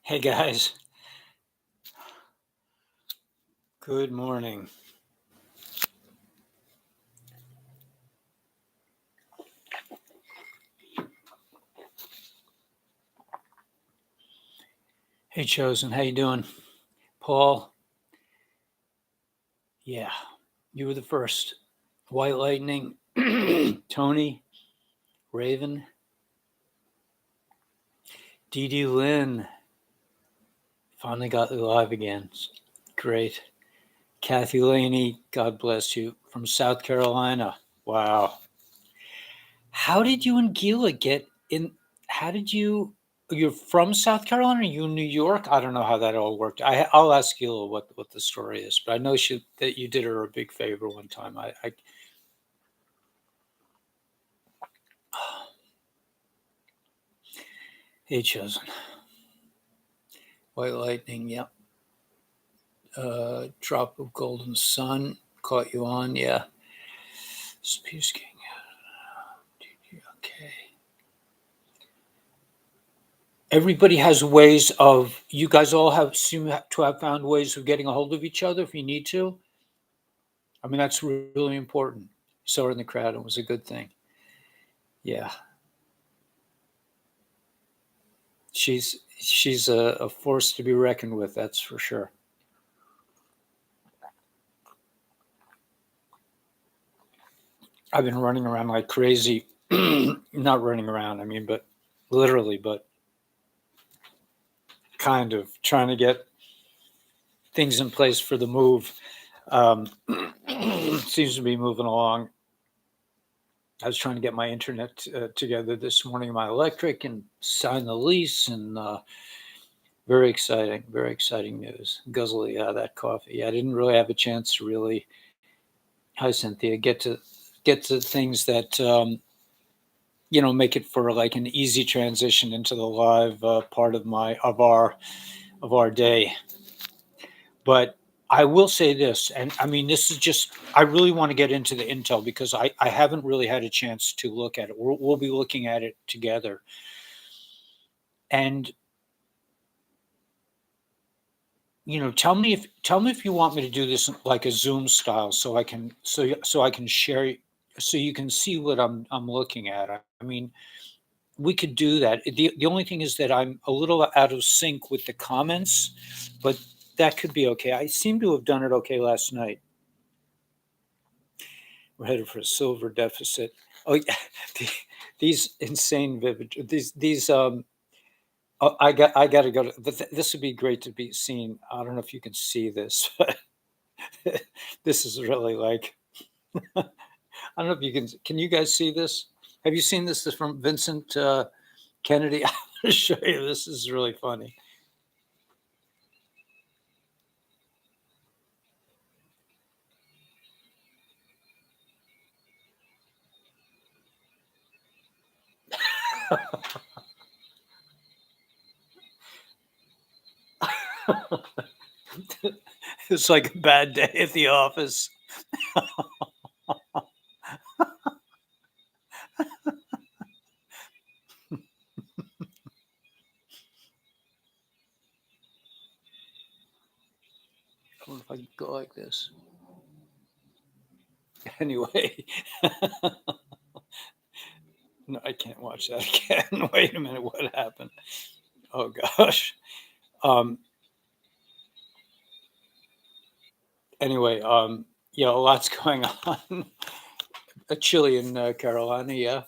Hey guys, good morning. Hey Chosen, how you doing? Paul, yeah, you were the first. White Lightning, Tony, Raven, Dee Dee Lynn, finally got live again. Great. Kathy Laney, God bless you, from South Carolina. Wow. How did you and Gila get in? How did you're from South Carolina? Are you in New York? I don't know how that all worked. I'll ask Gila what the story is, but I know that you did her a big favor one time. Hey, Chosen. White Lightning, yep. Drop of Golden Sun, caught you on, yeah. Peace King. Okay. Everybody has ways of, you guys all seem to have found ways of getting a hold of each other if you need to. I mean, that's really important. Saw her in the crowd. It was a good thing. Yeah. She's a force to be reckoned with, that's for sure. I've been running around like crazy. Not running around, I mean, but literally, but kind of trying to get things in place for the move. Seems to be moving along. I was trying to get my internet together this morning, my electric, and sign the lease, and very exciting news. Guzzle, yeah, that coffee. I didn't really have a chance to really, hi Cynthia, get to things that make it for like an easy transition into the live part of our day. But I will say this, and I mean, this is just, I really want to get into the intel because I haven't really had a chance to look at it. We'll be looking at it together. And, tell me if you want me to do this like a Zoom style so I can, so I can share, so you can see what I'm looking at. I mean, we could do that. The only thing is that I'm a little out of sync with the comments, but that could be okay. I seem to have done it okay last night. We're headed for a silver deficit. Oh yeah, these insane vivid these I got to go to this would be great to be seen. I don't know if you can see this, but this is really like I don't know if you can you guys see this? Have you seen this? This is from Vincent Kennedy. I'm going to show you. This is really funny. It's like a bad day at the office. I don't know if I can go like this. Anyway, no, I can't watch that again. Wait a minute, what happened? Oh gosh. Um, anyway, yeah, a lot's going on. A chilly in Carolina, yeah.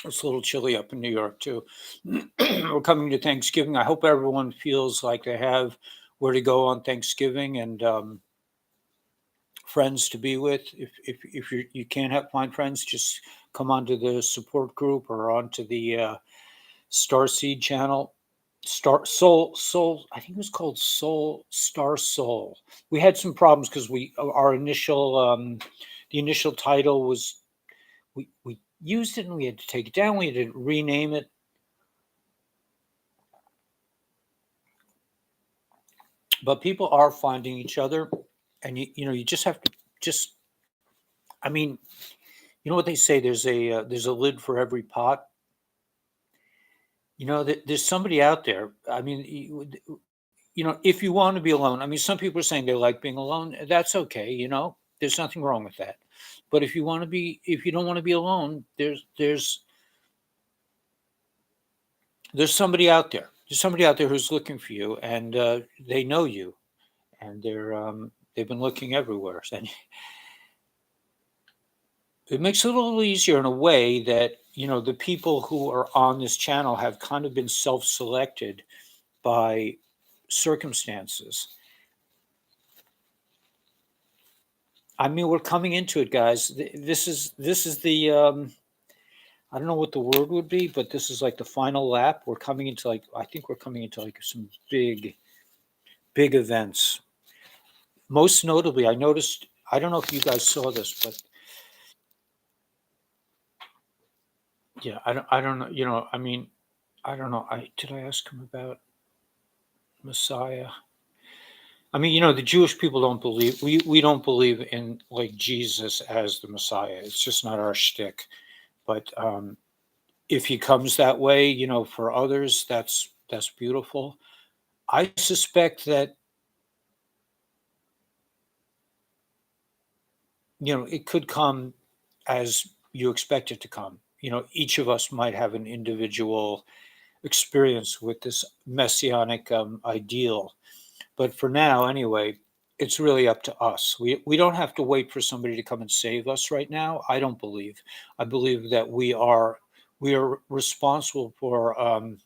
It's a little chilly up in New York too. We're coming to Thanksgiving. I hope everyone feels like they have where to go on Thanksgiving and friends to be with. If you can't find friends, just come onto the support group or onto the Starseed channel. Star Soul. I think it was called Soul Star Soul. We had some problems because our initial the initial title was we used it and we had to take it down. We had to rename it. But people are finding each other, and you just have to just. I mean, you know what they say? There's a lid for every pot. there's somebody out there. I mean, if you want to be alone, I mean, some people are saying they like being alone. That's okay. There's nothing wrong with that. But if you don't want to be alone, there's somebody out there. There's somebody out there who's looking for you, and they know you, and they've been looking everywhere. And it makes it a little easier in a way that the people who are on this channel have kind of been self-selected by circumstances. I mean, we're coming into it, guys. This is the I don't know what the word would be, but this is like the final lap. We're coming into I think we're coming into some big events. Most notably, I noticed, I don't know if you guys saw this, but yeah, I don't know, I mean, I don't know. Did I ask him about Messiah? I mean, the Jewish people don't believe, we don't believe in like Jesus as the Messiah. It's just not our shtick. But if he comes that way, for others, that's beautiful. I suspect that, it could come as you expect it to come. Each of us might have an individual experience with this messianic ideal. But for now, anyway, it's really up to us. We don't have to wait for somebody to come and save us right now. I don't believe. I believe that we are responsible for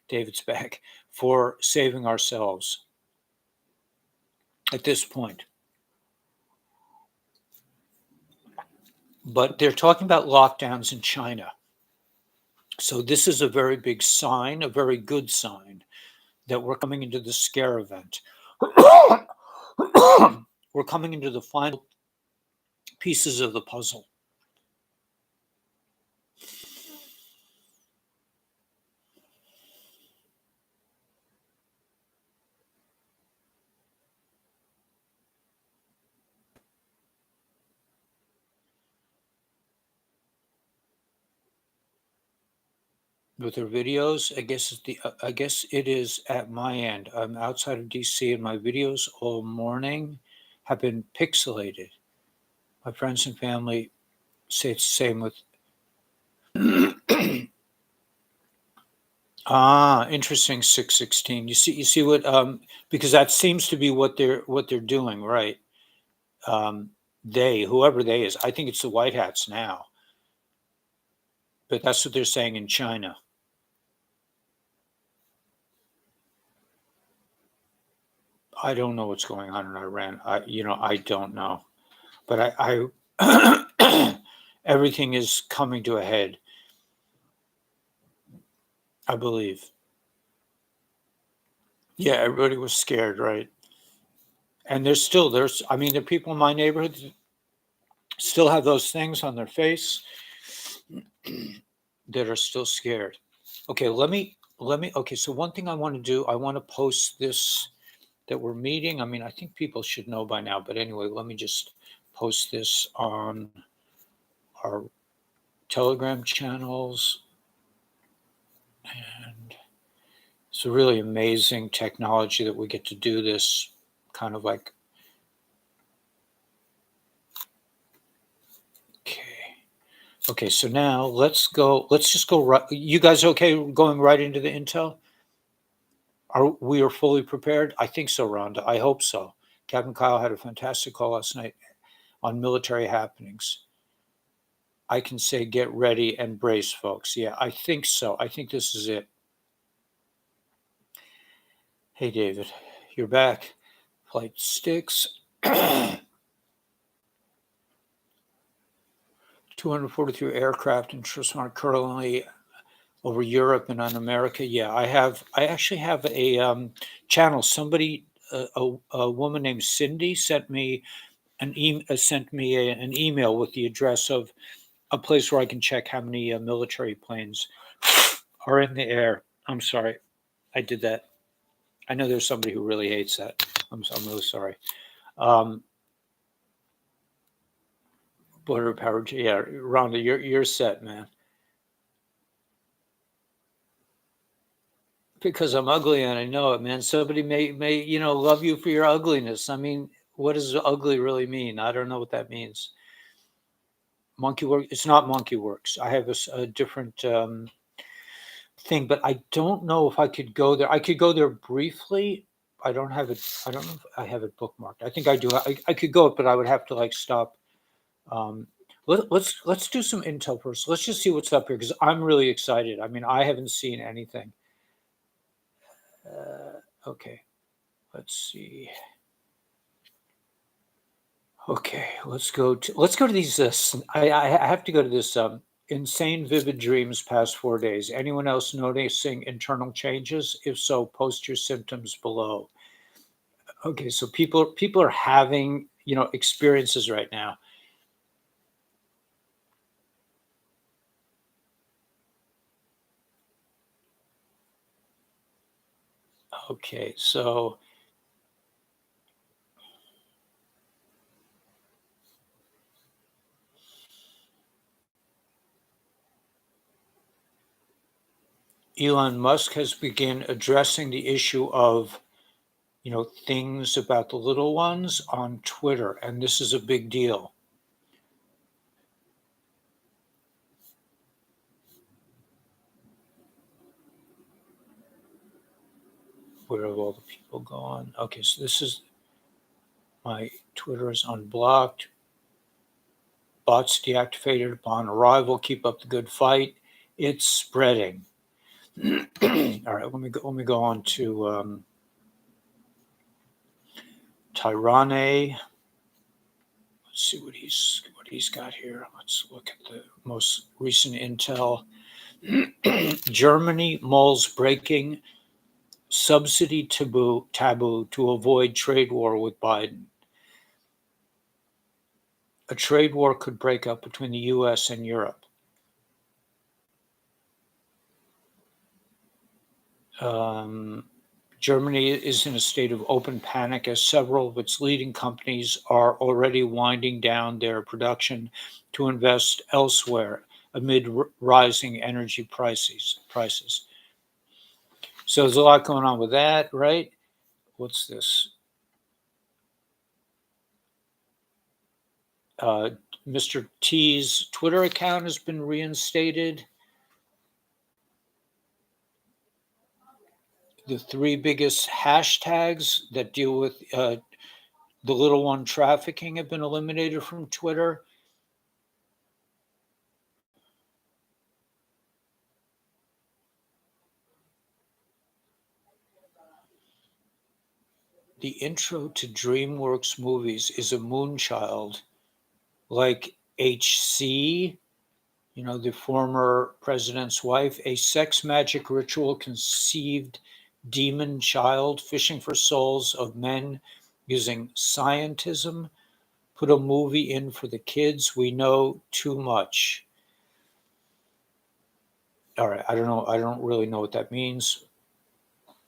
David's back, for saving ourselves at this point. But they're talking about lockdowns in China. So this is a very big sign, a very good sign that we're coming into the scare event. We're coming into the final pieces of the puzzle. With their videos, I guess it is at my end. I'm outside of DC, and my videos all morning have been pixelated. My friends and family say it's the same with. Interesting. 616. You see what? Because that seems to be what they're doing, right? Whoever they is, I think it's the white hats now, but that's what they're saying in China. I don't know what's going on in Iran. I don't know, but I everything is coming to a head, I believe. Yeah, everybody was scared, right? And I mean, the people in my neighborhood still have those things on their face that are still scared. Okay, okay, so one thing I want to do, I want to post this, that we're meeting. I mean, I think people should know by now, but anyway, let me just post this on our Telegram channels. And it's a really amazing technology that we get to do this kind of like. Okay, so now let's just go right. You guys okay going right into the intel? We are fully prepared? I think so, Rhonda. I hope so. Captain Kyle had a fantastic call last night on military happenings. I can say get ready and brace, folks. Yeah, I think so. I think this is it. Hey, David, you're back. Flight sticks. 243 aircraft in Trismar currently over Europe and on America. Yeah, I actually have a channel. Somebody, a woman named Cindy, sent me an email with the address of a place where I can check how many military planes are in the air. I'm sorry, I did that. I know there's somebody who really hates that. I'm really sorry. Border power. Yeah, Rhonda, you're set, man. because I'm ugly and I know it, man. Somebody may love you for your ugliness. I mean, what does ugly really mean? I don't know what that means. Monkey work. It's not monkey works. I have a different thing, but I don't know if I could go there. I could go there briefly. I don't have it. I don't know if I have it bookmarked. I think I do. I could go, but I would have to like stop. Um, let's do some intel first. Let's just see what's up here because I'm really excited. I mean, I haven't seen anything. Okay, let's see. Okay, let's go to these. I have to go to this. Insane vivid dreams past 4 days. Anyone else noticing internal changes? If so, post your symptoms below. Okay, so people are having experiences right now. Okay, so Elon Musk has begun addressing the issue of things about the little ones on Twitter, and this is a big deal. Where have all the people gone? Okay, so this is my Twitter is unblocked. Bots deactivated upon arrival. Keep up the good fight. It's spreading. All right, let me go on to Tyrone. Let's see what he's got here. Let's look at the most recent intel. Germany mulls breaking subsidy taboo to avoid trade war with Biden. A trade war could break up between the U.S. and Europe. Germany is in a state of open panic as several of its leading companies are already winding down their production to invest elsewhere amid rising energy prices. So there's a lot going on with that, right? What's this? Mr. T's Twitter account has been reinstated. The three biggest hashtags that deal with the little one trafficking have been eliminated from Twitter. The intro to DreamWorks movies is a moonchild like HC, the former president's wife, a sex magic ritual conceived demon child fishing for souls of men using scientism. Put a movie in for the kids. We know too much. All right, I don't know. I don't really know what that means.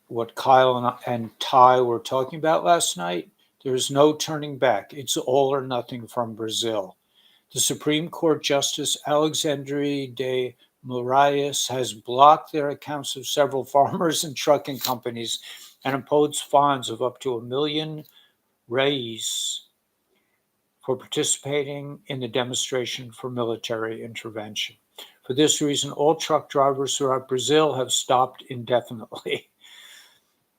What Kyle and Ty were talking about last night, there's no turning back. It's all or nothing from Brazil. The Supreme Court Justice Alexandre de Moraes has blocked their accounts of several farmers and trucking companies and imposed fines of up to R$1 million for participating in the demonstration for military intervention. For this reason, all truck drivers throughout Brazil have stopped indefinitely.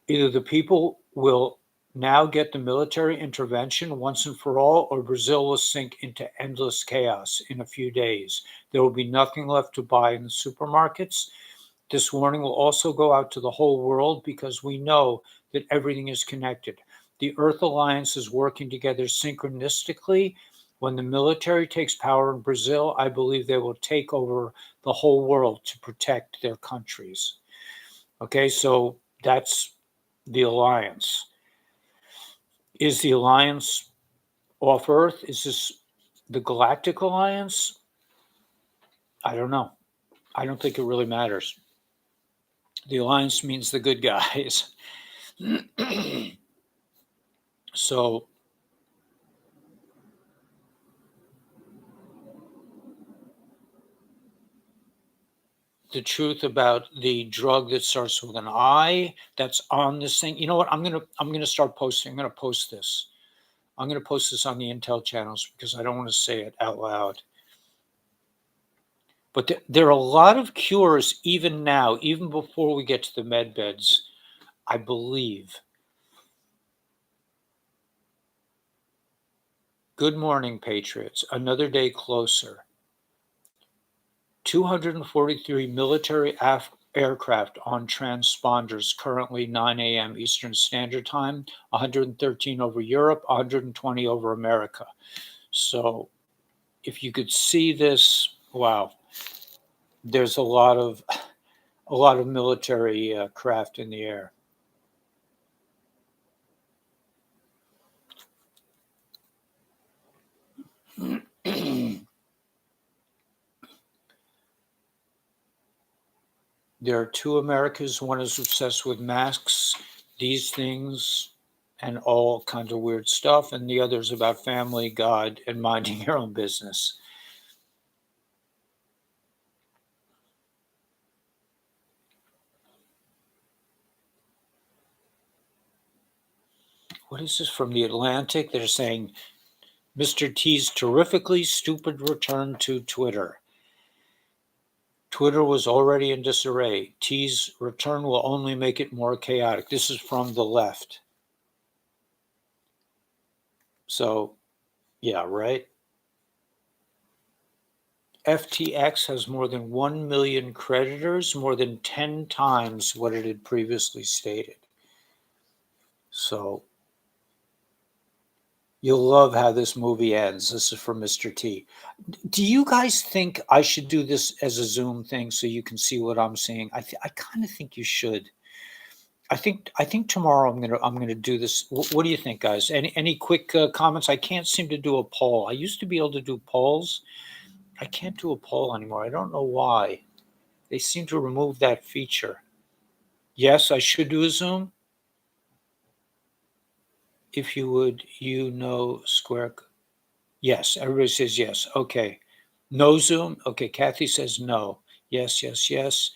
Either the people will now get the military intervention once and for all, or Brazil will sink into endless chaos in a few days. There will be nothing left to buy in the supermarkets. This warning will also go out to the whole world because we know that everything is connected. The Earth Alliance is working together synchronistically. When the military takes power in Brazil, I believe they will take over the whole world to protect their countries. Okay, so that's the alliance. Is the alliance off Earth? Is this the Galactic Alliance? I don't know. I don't think it really matters. The alliance means the good guys. So the truth about the drug that starts with an I that's on this thing. You know what? I'm gonna start posting. I'm gonna post this. I'm gonna post this on the Intel channels because I don't want to say it out loud. But there are a lot of cures even now, even before we get to the med beds, I believe. Good morning, Patriots. Another day closer. 243 military aircraft on transponders currently 9 a.m. Eastern Standard Time, 113 over Europe, 120 over America. So if you could see this, wow, there's a lot of military craft in the air. There are two Americas. One is obsessed with masks, these things, and all kinds of weird stuff. And the other is about family, God, and minding your own business. What is this from the Atlantic? They're saying Mr. T's terrifically stupid return to Twitter. Twitter was already in disarray. T's return will only make it more chaotic. This is from the left. So, yeah, right? FTX has more than 1 million creditors, more than 10 times what it had previously stated. So, you'll love how this movie ends. This is from Mr. T. Do you guys think I should do this as a Zoom thing so you can see what I'm seeing? I kind of think you should. I think tomorrow I'm gonna do this. What do you think, guys? Any quick comments? I can't seem to do a poll. I used to be able to do polls. I can't do a poll anymore. I don't know why. They seem to remove that feature. Yes, I should do a Zoom. If you would, Square. Yes, everybody says yes. Okay. No Zoom. Okay, Kathy says no. Yes, yes, yes.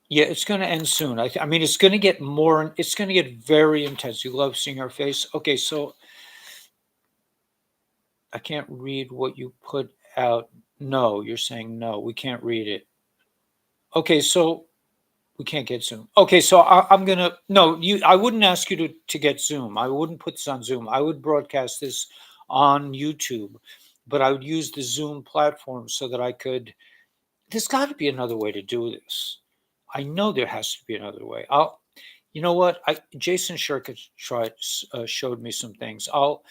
Yeah, it's going to end soon. I mean, it's going to get more. It's going to get very intense. You love seeing our face. Okay, so I can't read what you put out. No, you're saying no. We can't read it. Okay, so we can't get Zoom. Okay, so I'm gonna no. You, I wouldn't ask you to get Zoom. I wouldn't put this on Zoom. I would broadcast this on YouTube, but I would use the Zoom platform so that I could. There's got to be another way to do this. I know there has to be another way. You know what? Jason Shirka showed me some things. I'll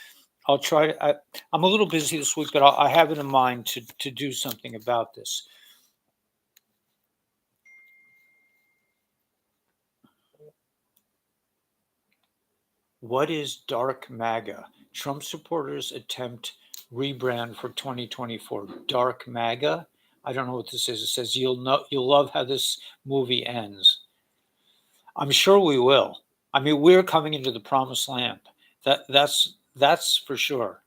try to. I'm a little busy this week, but I have it in mind to do something about this. What is dark MAGA? Trump supporters attempt rebrand for 2024. Dark MAGA? I don't know what this is. It says you'll love how this movie ends. I'm sure we will. I mean, we're coming into the promised land. That's for sure.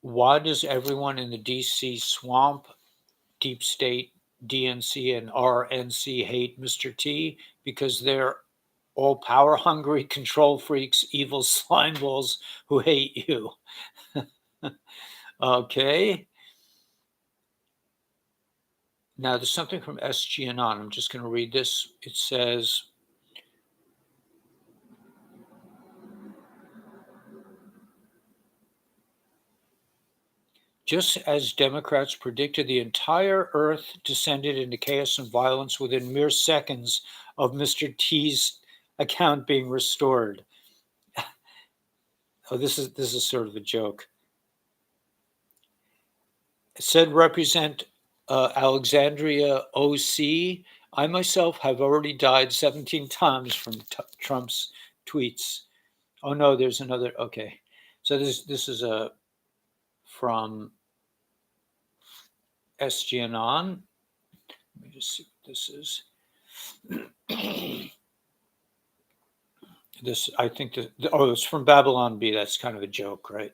Why does everyone in the DC swamp, deep state, DNC, and RNC hate Mr. T? Because they're all power hungry, control freaks, evil slime balls who hate you. Okay. Now there's something from SGN on. I'm just going to read this. It says, just as Democrats predicted, the entire earth descended into chaos and violence within mere seconds of Mr. T's account being restored. Oh, this is sort of a joke. It said represent Alexandria OC. I myself have already died 17 times from Trump's tweets. Oh no, there's another. Okay, so this is a from SGN. Let me just see what this is. This, I think, it's from Babylon B. That's kind of a joke, right?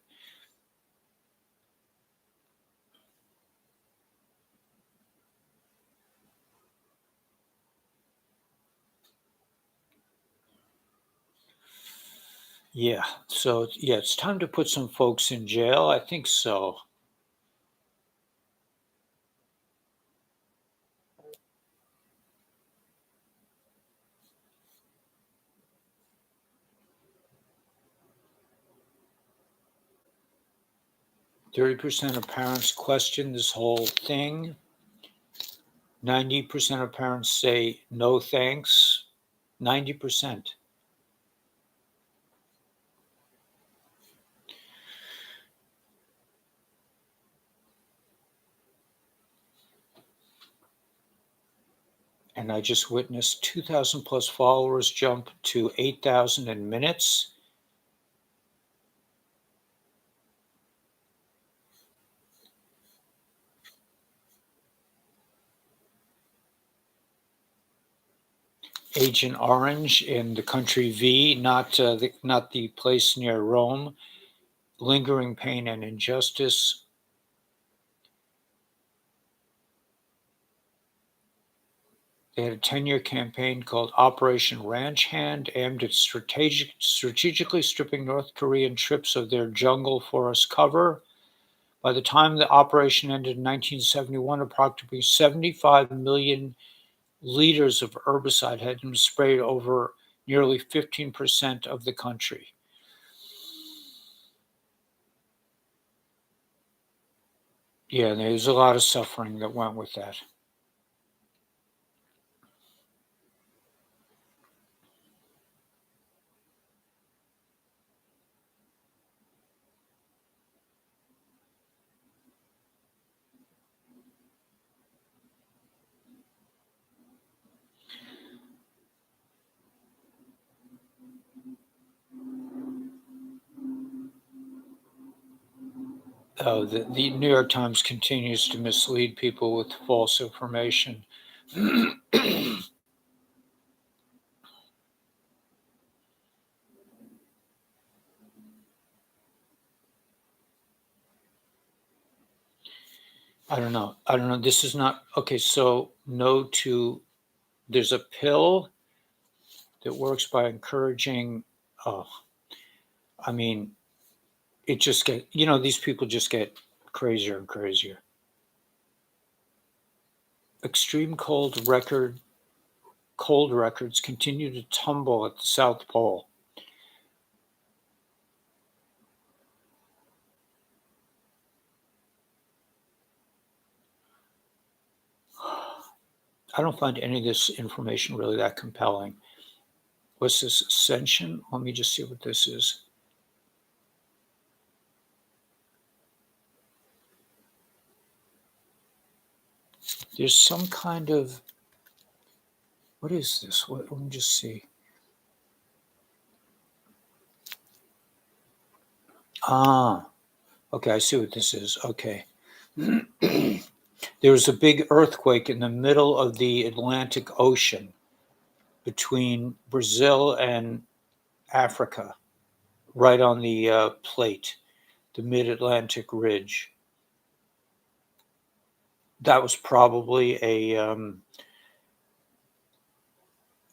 Yeah. So yeah, it's time to put some folks in jail. I think so. 30% of parents question this whole thing. 90% of parents say no thanks. 90%. And I just witnessed 2,000 plus followers jump to 8,000 in minutes. Agent Orange in the country V, not the place near Rome. Lingering pain and injustice. They had a 10-year campaign called Operation Ranch Hand, aimed at strategically stripping North Korean troops of their jungle forest cover. By the time the operation ended in 1971, approximately 75 million liters of herbicide had been sprayed over nearly 15% of the country. Yeah, there's a lot of suffering that went with that. The New York Times continues to mislead people with false information. I don't know. I don't know. This is not okay. So, no to there's a pill that works by encouraging. Oh, I mean, it just get these people just get crazier and crazier. Extreme cold records continue to tumble at the South Pole. I don't find any of this information really that compelling. What's this ascension? Let me just see what this is. There's some kind of what is this? Let me just see. Ah, okay, I see what this is. Okay. There was a big earthquake in the middle of the Atlantic Ocean between Brazil and Africa, right on the plate, the Mid Atlantic Ridge. That was probably an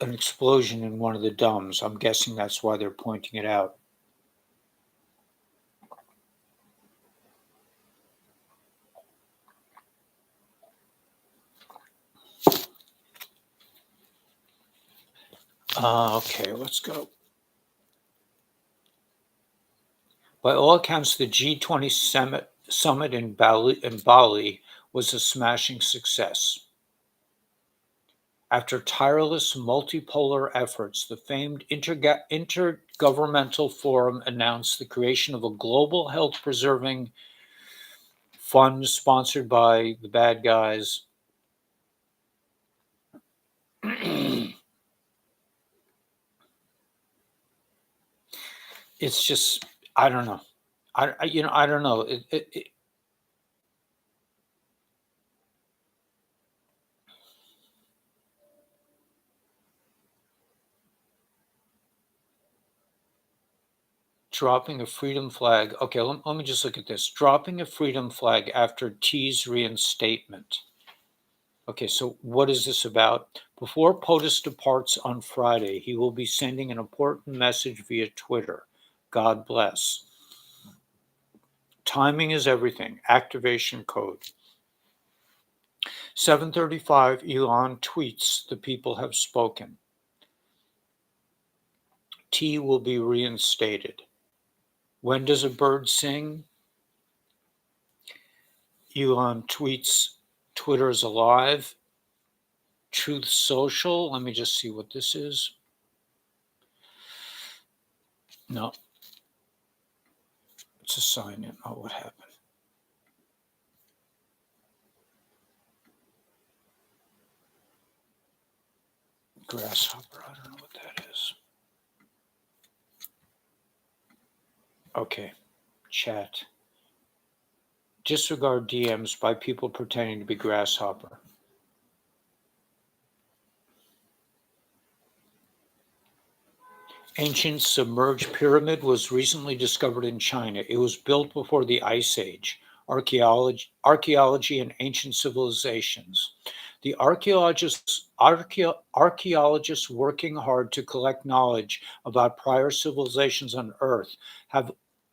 explosion in one of the dams. I'm guessing that's why they're pointing it out. Okay, let's go. By all accounts, the G20 summit in Bali was a smashing success. After tireless multipolar efforts, the famed Intergovernmental Forum announced the creation of a global health preserving fund sponsored by the bad guys. It's just, I don't know. I don't know. Dropping a freedom flag. Okay, let me just look at this. Dropping a freedom flag after T's reinstatement. Okay, so what is this about? Before POTUS departs on Friday, he will be sending an important message via Twitter. God bless. Timing is everything. Activation code. 7:35, Elon tweets, the people have spoken. T will be reinstated. When does a bird sing? Elon tweets, Twitter is alive. Truth Social. Let me just see what this is. No. It's a sign in. Oh, what happened? Grasshopper. I don't know what that is. Okay. Chat. Disregard DMs by people pretending to be Grasshopper. Ancient submerged pyramid was recently discovered in China. It was built before the Ice Age. Archaeology and ancient civilizations. The archaeologists working hard to collect knowledge about prior civilizations on Earth have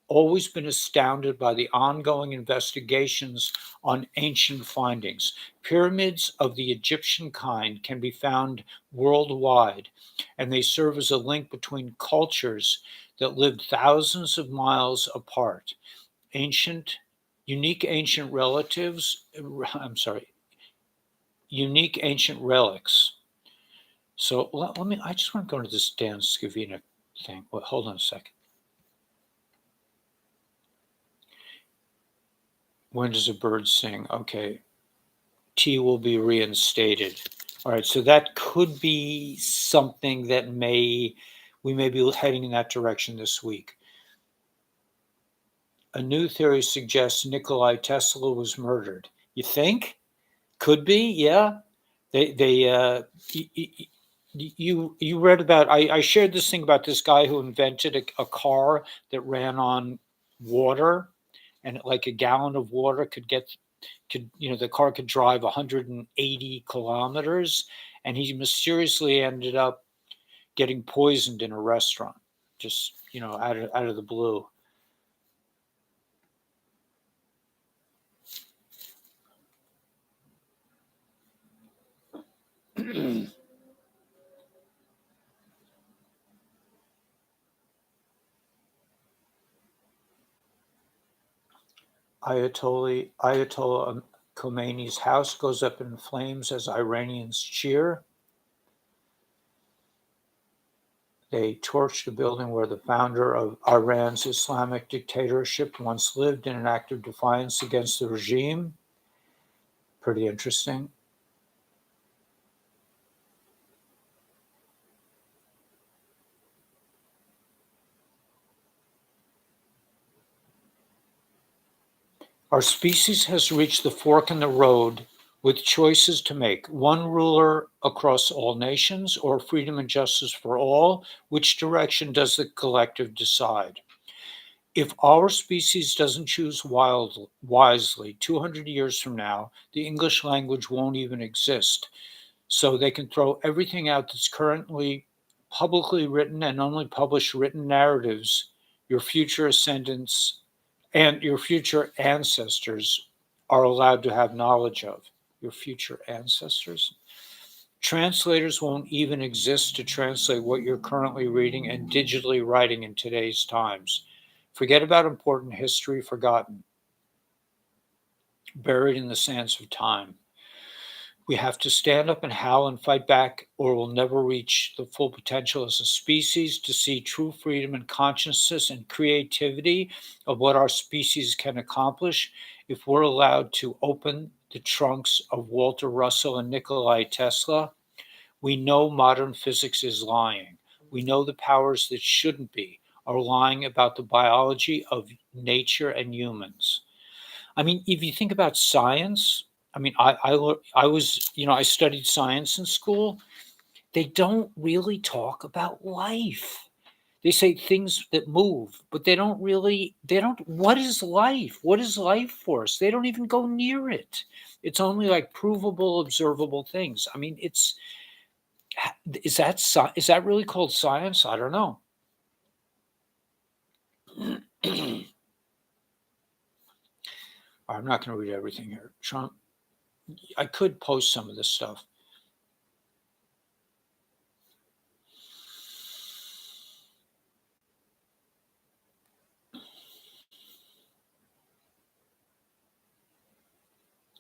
always been astounded by the ongoing investigations on ancient findings. Pyramids of the Egyptian kind can be found worldwide, and they serve as a link between cultures that lived thousands of miles apart. Unique ancient unique ancient relics. So let me, I just want to go to this Dan Scavina thing. Well, hold on a second. When does a bird sing? Okay. T will be reinstated. All right. So that could be something that we may be heading in that direction this week. A new theory suggests Nikola Tesla was murdered. You think? Could be, yeah. You read about, I shared this thing about this guy who invented a car that ran on water, and like a gallon of water the car could drive 180 kilometers, and he mysteriously ended up getting poisoned in a restaurant, just, out of the blue. Ayatollah Khomeini's house goes up in flames as Iranians cheer. They torched a building where the founder of Iran's Islamic dictatorship once lived in an act of defiance against the regime. Pretty interesting. Our species has reached the fork in the road with choices to make. One ruler across all nations, or freedom and justice for all? Which direction does the collective decide? If our species doesn't choose wisely, 200 years from now, the English language won't even exist. So they can throw everything out that's currently publicly written and only publish written narratives your future ascendants and your future ancestors are allowed to have knowledge of. Your future ancestors? Translators won't even exist to translate what you're currently reading and digitally writing in today's times. Forget about important history, forgotten, buried in the sands of time. We have to stand up and howl and fight back, or we'll never reach the full potential as a species to see true freedom and consciousness and creativity of what our species can accomplish if we're allowed to open the trunks of Walter Russell and Nikola Tesla. We know modern physics is lying. We know the powers that shouldn't be are lying about the biology of nature and humans. I mean, if you think about science, I mean, I studied science in school. They don't really talk about life. They say things that move, but what is life? What is life force? They don't even go near it. It's only like provable, observable things. I mean, is that really called science? I don't know. I'm not going to read everything here. Trump, I could post some of this stuff.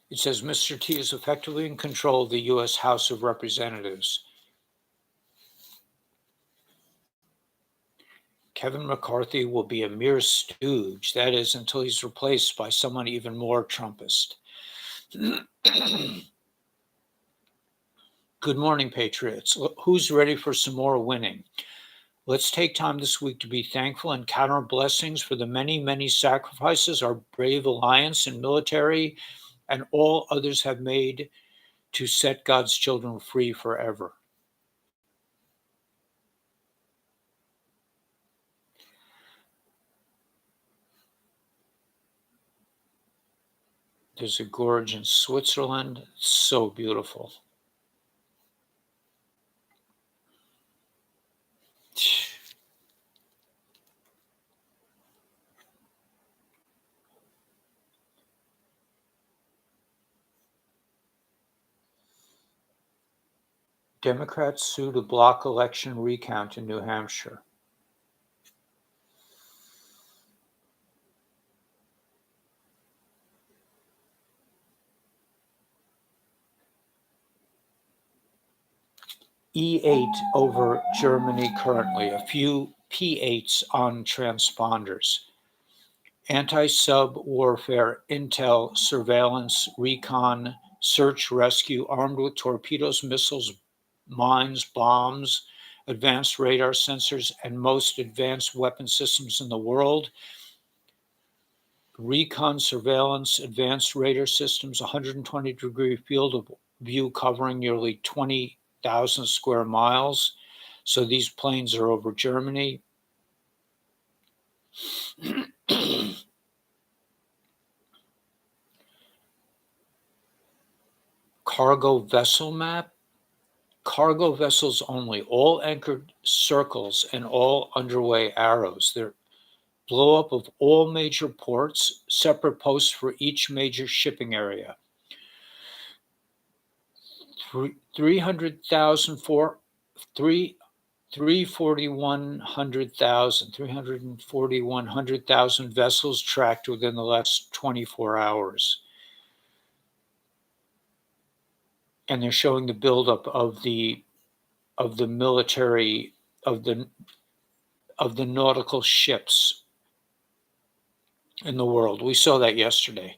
It says Mr. T is effectively in control of the U.S. House of Representatives. Kevin McCarthy will be a mere stooge, that is, until he's replaced by someone even more Trumpist. Good morning, Patriots. Who's ready for some more winning? Let's take time this week to be thankful and count our blessings for the many, many sacrifices our brave alliance and military and all others have made to set God's children free forever. There's a gorge in Switzerland. It's so beautiful. Democrats sue to block election recount in New Hampshire. E8 over Germany currently, a few P8s on transponders. Anti-sub warfare, intel, surveillance, recon, search, rescue, armed with torpedoes, missiles, mines, bombs, advanced radar sensors, and most advanced weapon systems in the world. Recon, surveillance, advanced radar systems, 120-degree field of view covering nearly 20,000 square miles. So these planes are over Germany. Cargo vessel map. Cargo vessels only, all anchored circles and all underway arrows. They're blow up of all major ports, separate posts for each major shipping area. 341,000 vessels tracked within the last 24 hours. And they're showing the buildup of the military, of the nautical ships in the world. We saw that yesterday.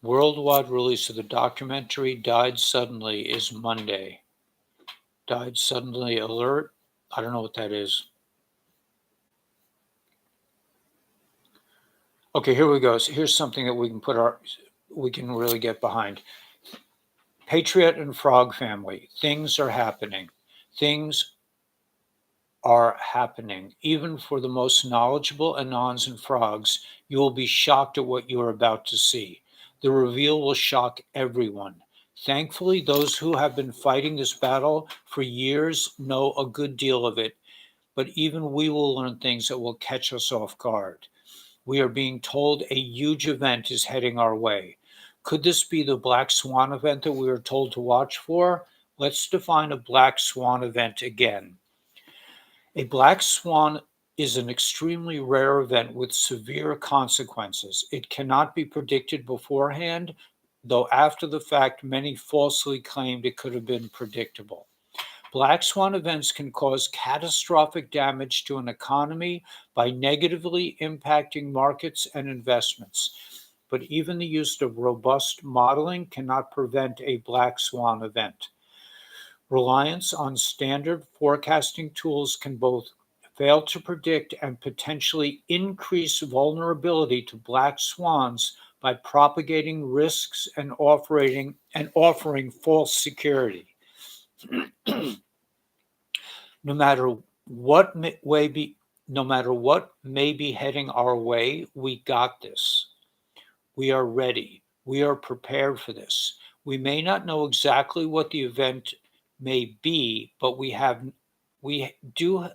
Worldwide release of the documentary Died Suddenly is Monday. Died Suddenly alert. I don't know what that is. Okay, here we go. So here's something that we can really get behind. Patriot and Frog family. Things are happening. Things are happening. Even for the most knowledgeable Anons and Frogs, you will be shocked at what you are about to see. The reveal will shock everyone. Thankfully, those who have been fighting this battle for years know a good deal of it, but even we will learn things that will catch us off guard. We are being told a huge event is heading our way. Could this be the Black Swan event that we are told to watch for? Let's define a Black Swan event again. A black swan is an extremely rare event with severe consequences. It cannot be predicted beforehand, though after the fact, many falsely claimed it could have been predictable. Black swan events can cause catastrophic damage to an economy by negatively impacting markets and investments. But even the use of robust modeling cannot prevent a black swan event. Reliance on standard forecasting tools can both fail to predict and potentially increase vulnerability to black swans by propagating risks and offering false security. No matter what no matter what may be heading our way, we got this. We are ready. We are prepared for this. We may not know exactly what the event may be, but we do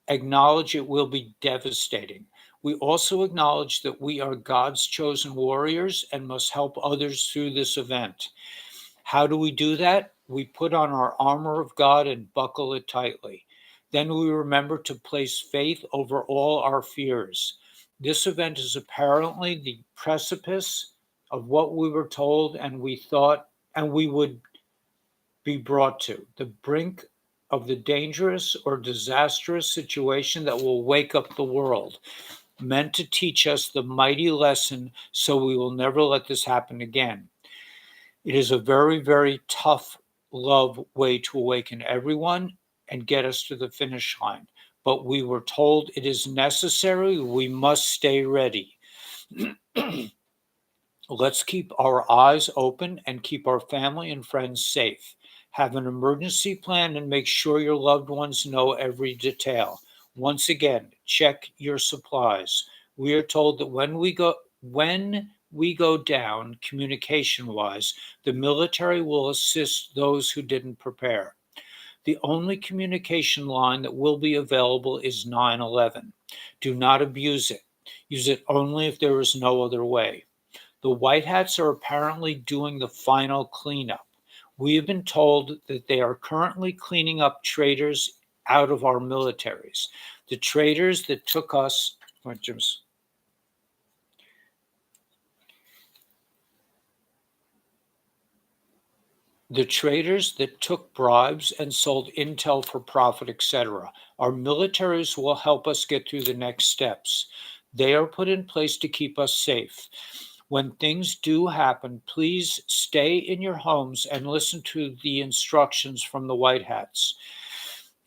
acknowledge it will be devastating. We also acknowledge that we are God's chosen warriors and must help others through this event. How do we do that? We put on our armor of God and buckle it tightly. Then we remember to place faith over all our fears. This event is apparently the precipice of what we were told and we thought and we would be brought to, the brink of the dangerous or disastrous situation that will wake up the world, meant to teach us the mighty lesson so we will never let this happen again. It is a very, very tough love way to awaken everyone and get us to the finish line. But we were told it is necessary. We must stay ready. Let's keep our eyes open and keep our family and friends safe. Have an emergency plan and make sure your loved ones know every detail. Once again, check your supplies. We are told that when we go down communication wise, the military will assist those who didn't prepare. The only communication line that will be available is 911. Do not abuse it. Use it only if there is no other way. The White Hats are apparently doing the final cleanup. We have been told that they are currently cleaning up traitors out of our militaries. The traitors that took us, the traitors that took bribes and sold intel for profit, etc. Our militaries will help us get through the next steps. They are put in place to keep us safe. When things do happen, please stay in your homes and listen to the instructions from the White Hats.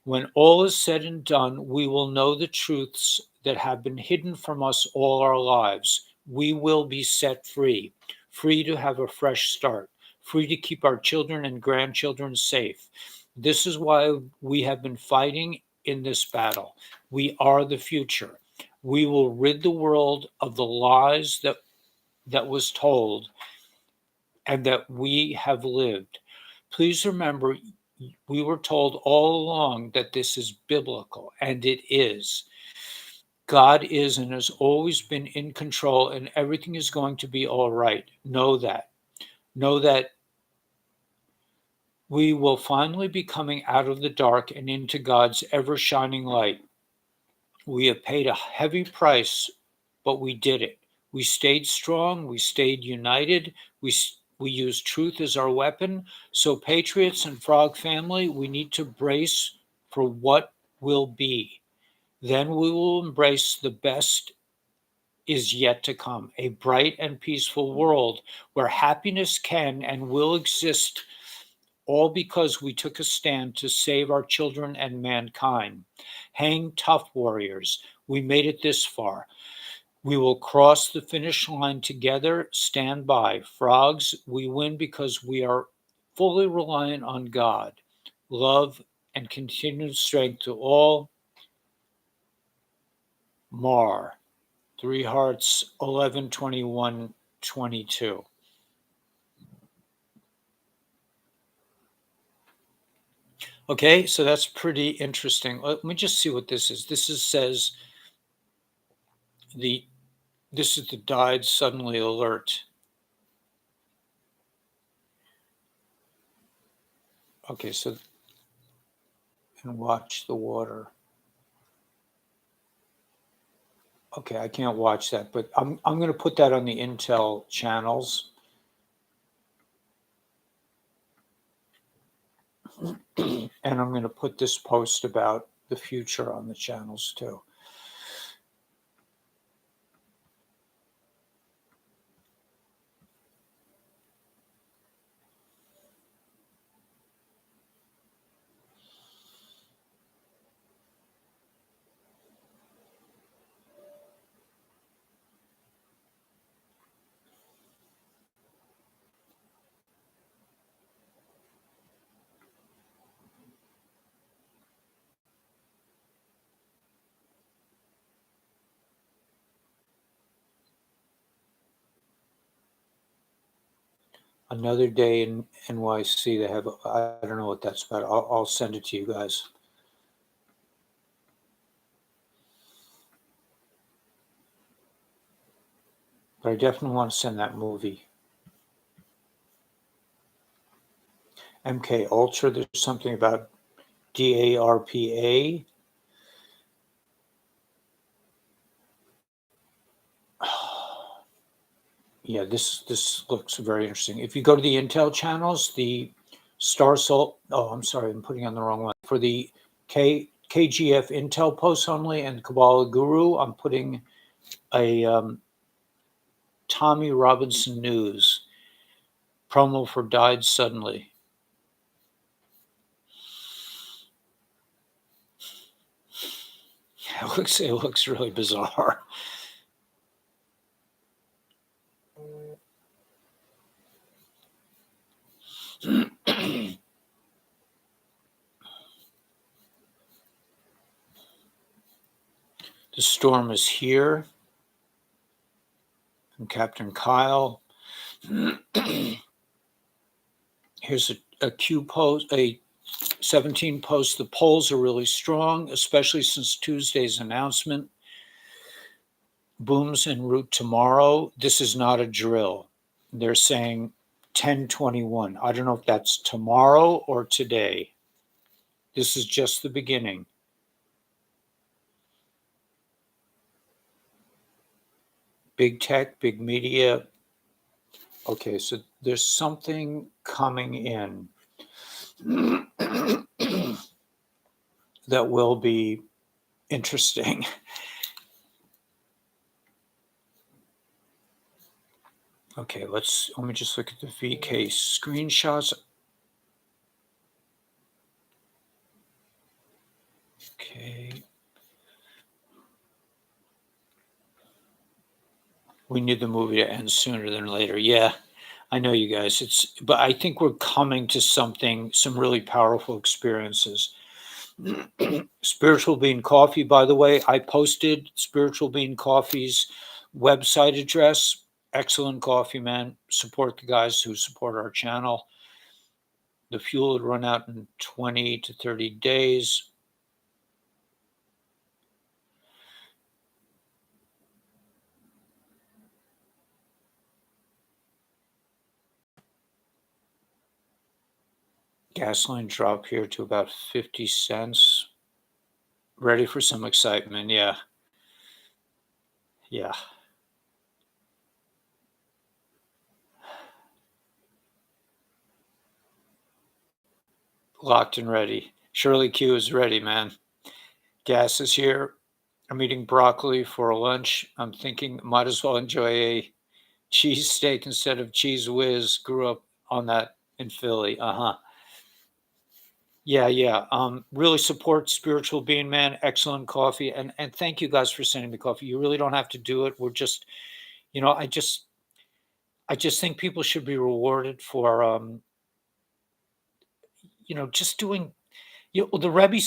When all is said and done, we will know the truths that have been hidden from us all our lives. We will be set free, free to have a fresh start, free to keep our children and grandchildren safe. This is why we have been fighting in this battle. We are the future. We will rid the world of the lies that was told and that we have lived. Please remember, we were told all along that this is biblical, and it is. God is and has always been in control, and everything is going to be all right. Know that. Know that we will finally be coming out of the dark and into God's ever shining light. We have paid a heavy price, but we did it. We stayed strong. We stayed united. We used truth as our weapon. So, Patriots and Frog family, we need to brace for what will be. Then we will embrace the best is yet to come, a bright and peaceful world where happiness can and will exist, all because we took a stand to save our children and mankind. Hang tough, warriors. We made it this far. We will cross the finish line together. Stand by. Frogs, we win because we are fully reliant on God. Love and continued strength to all. Mar. 3 Hearts, 11/21/22. Okay, so that's pretty interesting. Let me just see what this is. Says this is the died suddenly alert. Okay, so and watch the water. Okay, I can't watch that, but I'm going to put that on the Intel channels. And I'm going to put this post about the future on the channels too. Another Day in NYC. They have, I don't know what that's about. I'll send it to you guys. But I definitely want to send that movie. MK Ultra, there's something about DARPA. Yeah, this looks very interesting. If you go to the Intel channels, the Star Sol, oh, I'm sorry, I'm putting on the wrong one. For the KGF Intel posts only and Kabbalah Guru, I'm putting a Tommy Robinson News promo for Died Suddenly. It looks really bizarre. The storm is here. From Captain Kyle. Here's a Q post, a 17 post. The polls are really strong, especially since Tuesday's announcement. Booms en route tomorrow. This is not a drill. They're saying 10/21. I don't know if that's tomorrow or today. This is just the beginning. Big tech, big media. Okay, so there's something coming in that will be interesting. Okay, let me just look at the VK screenshots. Okay. We need the movie to end sooner than later. Yeah, I know you guys. But I think we're coming to some really powerful experiences. Spiritual Bean Coffee, by the way, I posted Spiritual Bean Coffee's website address. Excellent coffee, man. Support the guys who support our channel. The fuel would run out in 20 to 30 days. Gasoline drop here to about 50 cents. Ready for some excitement. Yeah. Yeah. Locked and ready. Shirley Q is ready, man. Gas is here. I'm eating broccoli for lunch. I'm thinking might as well enjoy a cheesesteak instead of Cheese Whiz. Grew up on that in Philly. Yeah. Really support Spiritual Bean, man. Excellent coffee. And thank you guys for sending me coffee. You really don't have to do it. We're just, I just think people should be rewarded for just doing, the Rebbe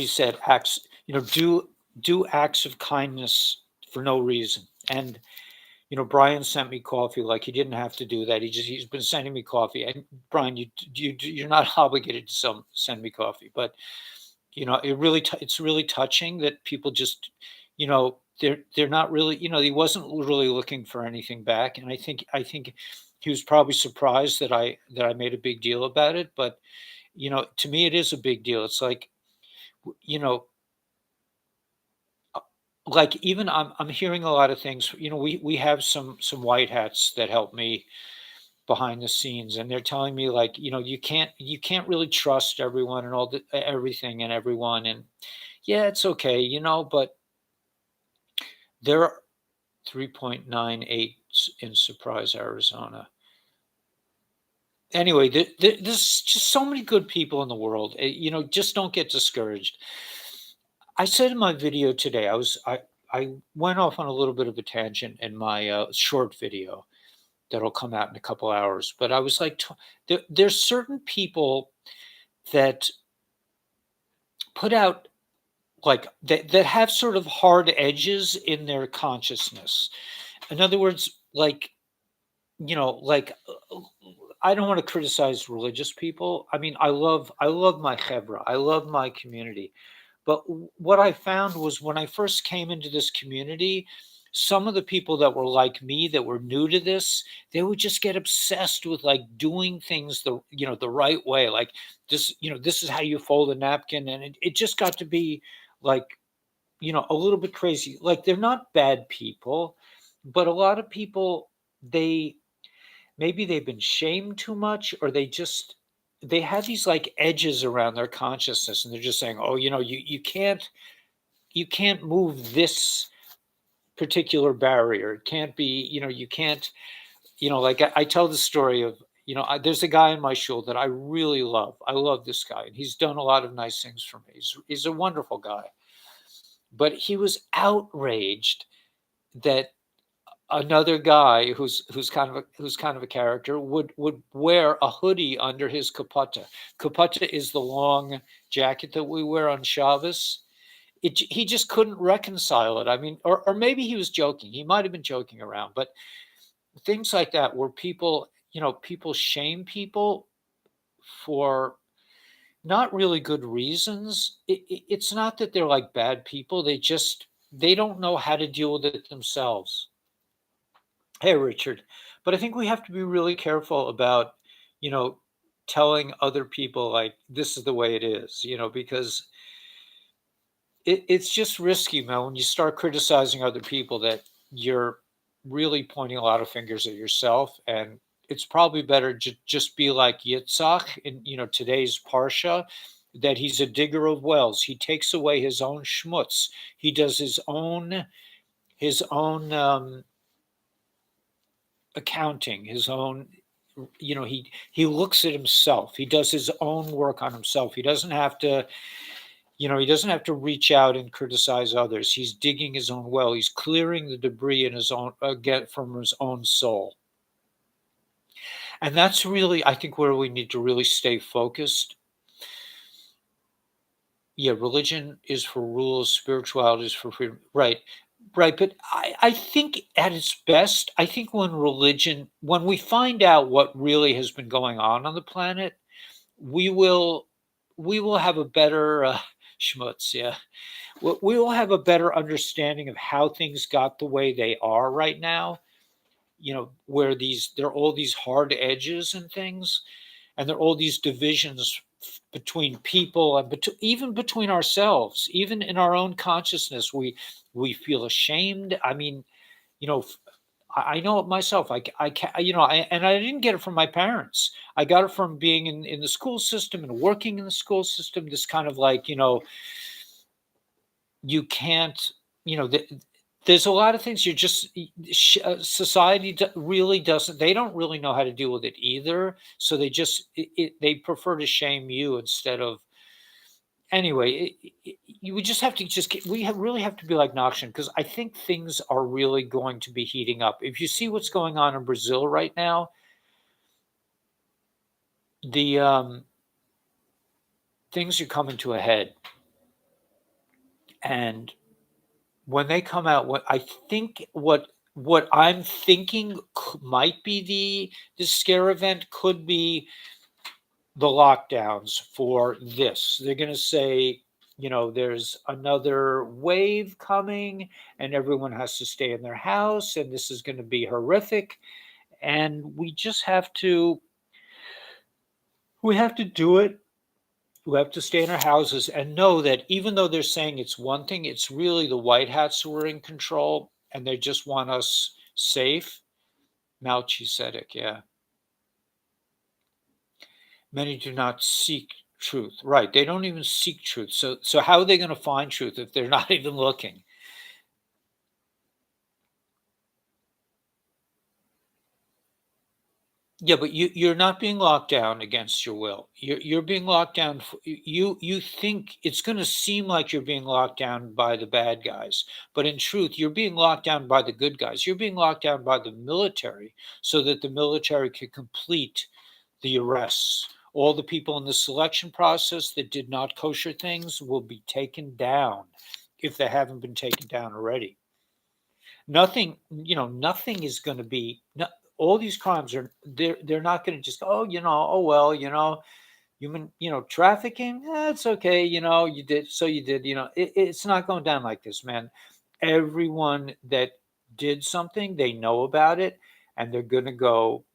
said acts, do acts of kindness for no reason. And Brian sent me coffee. Like, he didn't have to do that. He's been sending me coffee. And Brian, you're not obligated to send me coffee, but it's really touching that people just, they're not really, he wasn't really looking for anything back. And I think he was probably surprised that I made a big deal about it. But to me, it is a big deal. It's like, like, even I'm hearing a lot of things. We have some white hats that help me behind the scenes, and they're telling me, like, you can't really trust everyone and everything and everyone. And yeah, it's okay, but there are 3.98 in Surprise, Arizona. Anyway, there's just so many good people in the world. Just don't get discouraged. I said in my video today, I went off on a little bit of a tangent in my short video that'll come out in a couple hours. But I was like, there's certain people that put out, like, that have sort of hard edges in their consciousness. In other words, like, like I don't want to criticize religious people. I mean, I love my chevra. I love my community. But what I found was when I first came into this community, some of the people that were like me that were new to this, they would just get obsessed with like doing things the right way. Like this is how you fold a napkin. And it just got to be like, a little bit crazy. Like they're not bad people, but a lot of people, they maybe they've been shamed too much, or they have these like edges around their consciousness, and they're just saying, oh, you can't move this particular barrier. It can't be, you can't, like I tell the story of, there's a guy in my shul that I really love. I love this guy, and he's done a lot of nice things for me. He's a wonderful guy, but he was outraged that another guy who's kind of a character would wear a hoodie under his kapata. Kapata is the long jacket that we wear on Shabbos. He just couldn't reconcile it. I mean, or maybe he was joking. He might have been joking around, but things like that where people shame people for not really good reasons. It's not that they're like bad people. They don't know how to deal with it themselves. Hey, Richard. But I think we have to be really careful about, you know, telling other people like this is the way it is, because it's just risky, man. When you start criticizing other people, that you're really pointing a lot of fingers at yourself, and it's probably better to just be like Yitzhak in today's parsha, that he's a digger of wells. He takes away his own schmutz. He does his own accounting, his own. He looks at himself. He does his own work on himself. He doesn't have to reach out and criticize others. He's digging his own well. He's clearing the debris in his own get from his own soul. And that's really, I think, where we need to really stay focused. Yeah, religion is for rules, spirituality is for freedom. Right. Right. But I think at its best, I think when we find out what really has been going on the planet, we will we will have a better schmutz. Yeah, we will have a better understanding of how things got the way they are right now. Where there are all these hard edges and things, and there are all these divisions between people and even between ourselves, even in our own consciousness. We feel ashamed. I mean, you know, I know it myself. I can, and I didn't get it from my parents. I got it from being in the school system and working in the school system. This kind of like, you can't, there's a lot of things you just, society really doesn't, they don't really know how to deal with it either. So they prefer to shame you instead of, anyway, you would just have to really have to be like Nakshan, because I think things are really going to be heating up. If you see what's going on in Brazil right now, the things are coming to a head, and when they come out, what I'm thinking might be the scare event could be the lockdowns for this. They're going to say, there's another wave coming and everyone has to stay in their house and this is going to be horrific. And we have to do it. We have to stay in our houses and know that even though they're saying it's one thing, it's really the white hats who are in control and they just want us safe. Melchizedek, yeah. Many do not seek truth. Right. They don't even seek truth. So how are they going to find truth if they're not even looking? Yeah, but you're not being locked down against your will. You're being locked down. You think it's going to seem like you're being locked down by the bad guys, but in truth, you're being locked down by the good guys. You're being locked down by the military, so that the military can complete the arrests. All the people in the selection process that did not kosher things will be taken down if they haven't been taken down already. Nothing is going to be. No, all these crimes are they're not going to just, oh, oh well, human, trafficking, it's okay, you did, so you did, it's not going down like this, man. Everyone that did something, they know about it, and they're going to go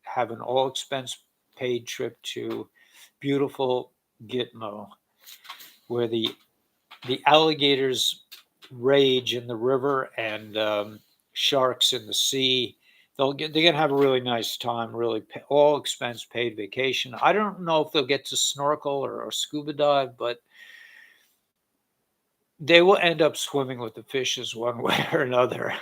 have an all expense paid trip to beautiful Gitmo, where the alligators rage in the river, and sharks in the sea. They're gonna have a really nice time, really all expense paid vacation. I don't know if they'll get to snorkel or scuba dive, but they will end up swimming with the fishes one way or another.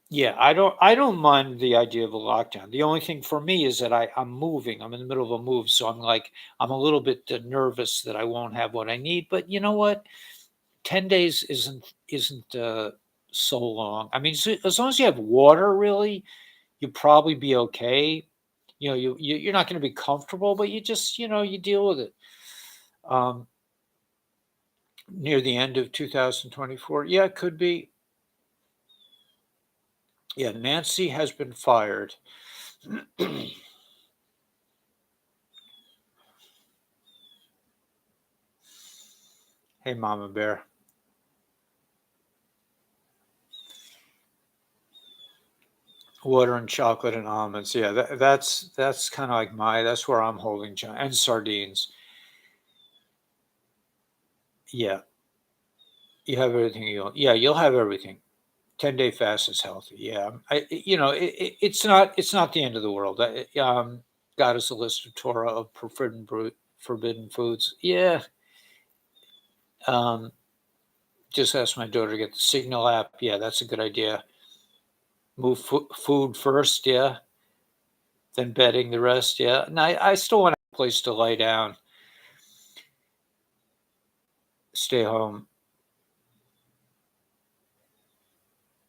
Yeah, I don't mind the idea of a lockdown. The only thing for me is that I'm moving. I'm in the middle of a move, so I'm a little bit nervous that I won't have what I need. But you know what? 10 days isn't so long. I mean, as long as you have water, really, you probably be okay. You're not going to be comfortable, but you just you deal with it. Um, Near the end of 2024, yeah, it could be. Yeah, Nancy has been fired. Hey, Mama Bear. Water and chocolate and almonds. Yeah, that's kind of like that's where I'm holding and sardines. Yeah, you have everything yeah, you'll have everything. 10-day fast is healthy. Yeah. It's not the end of the world. God is a list of Torah of forbidden foods. Yeah. Um, just ask my daughter to get the Signal app. Yeah, that's a good idea. Move food first. Yeah. Then bedding the rest. Yeah. And I still want a place to lie down, stay home.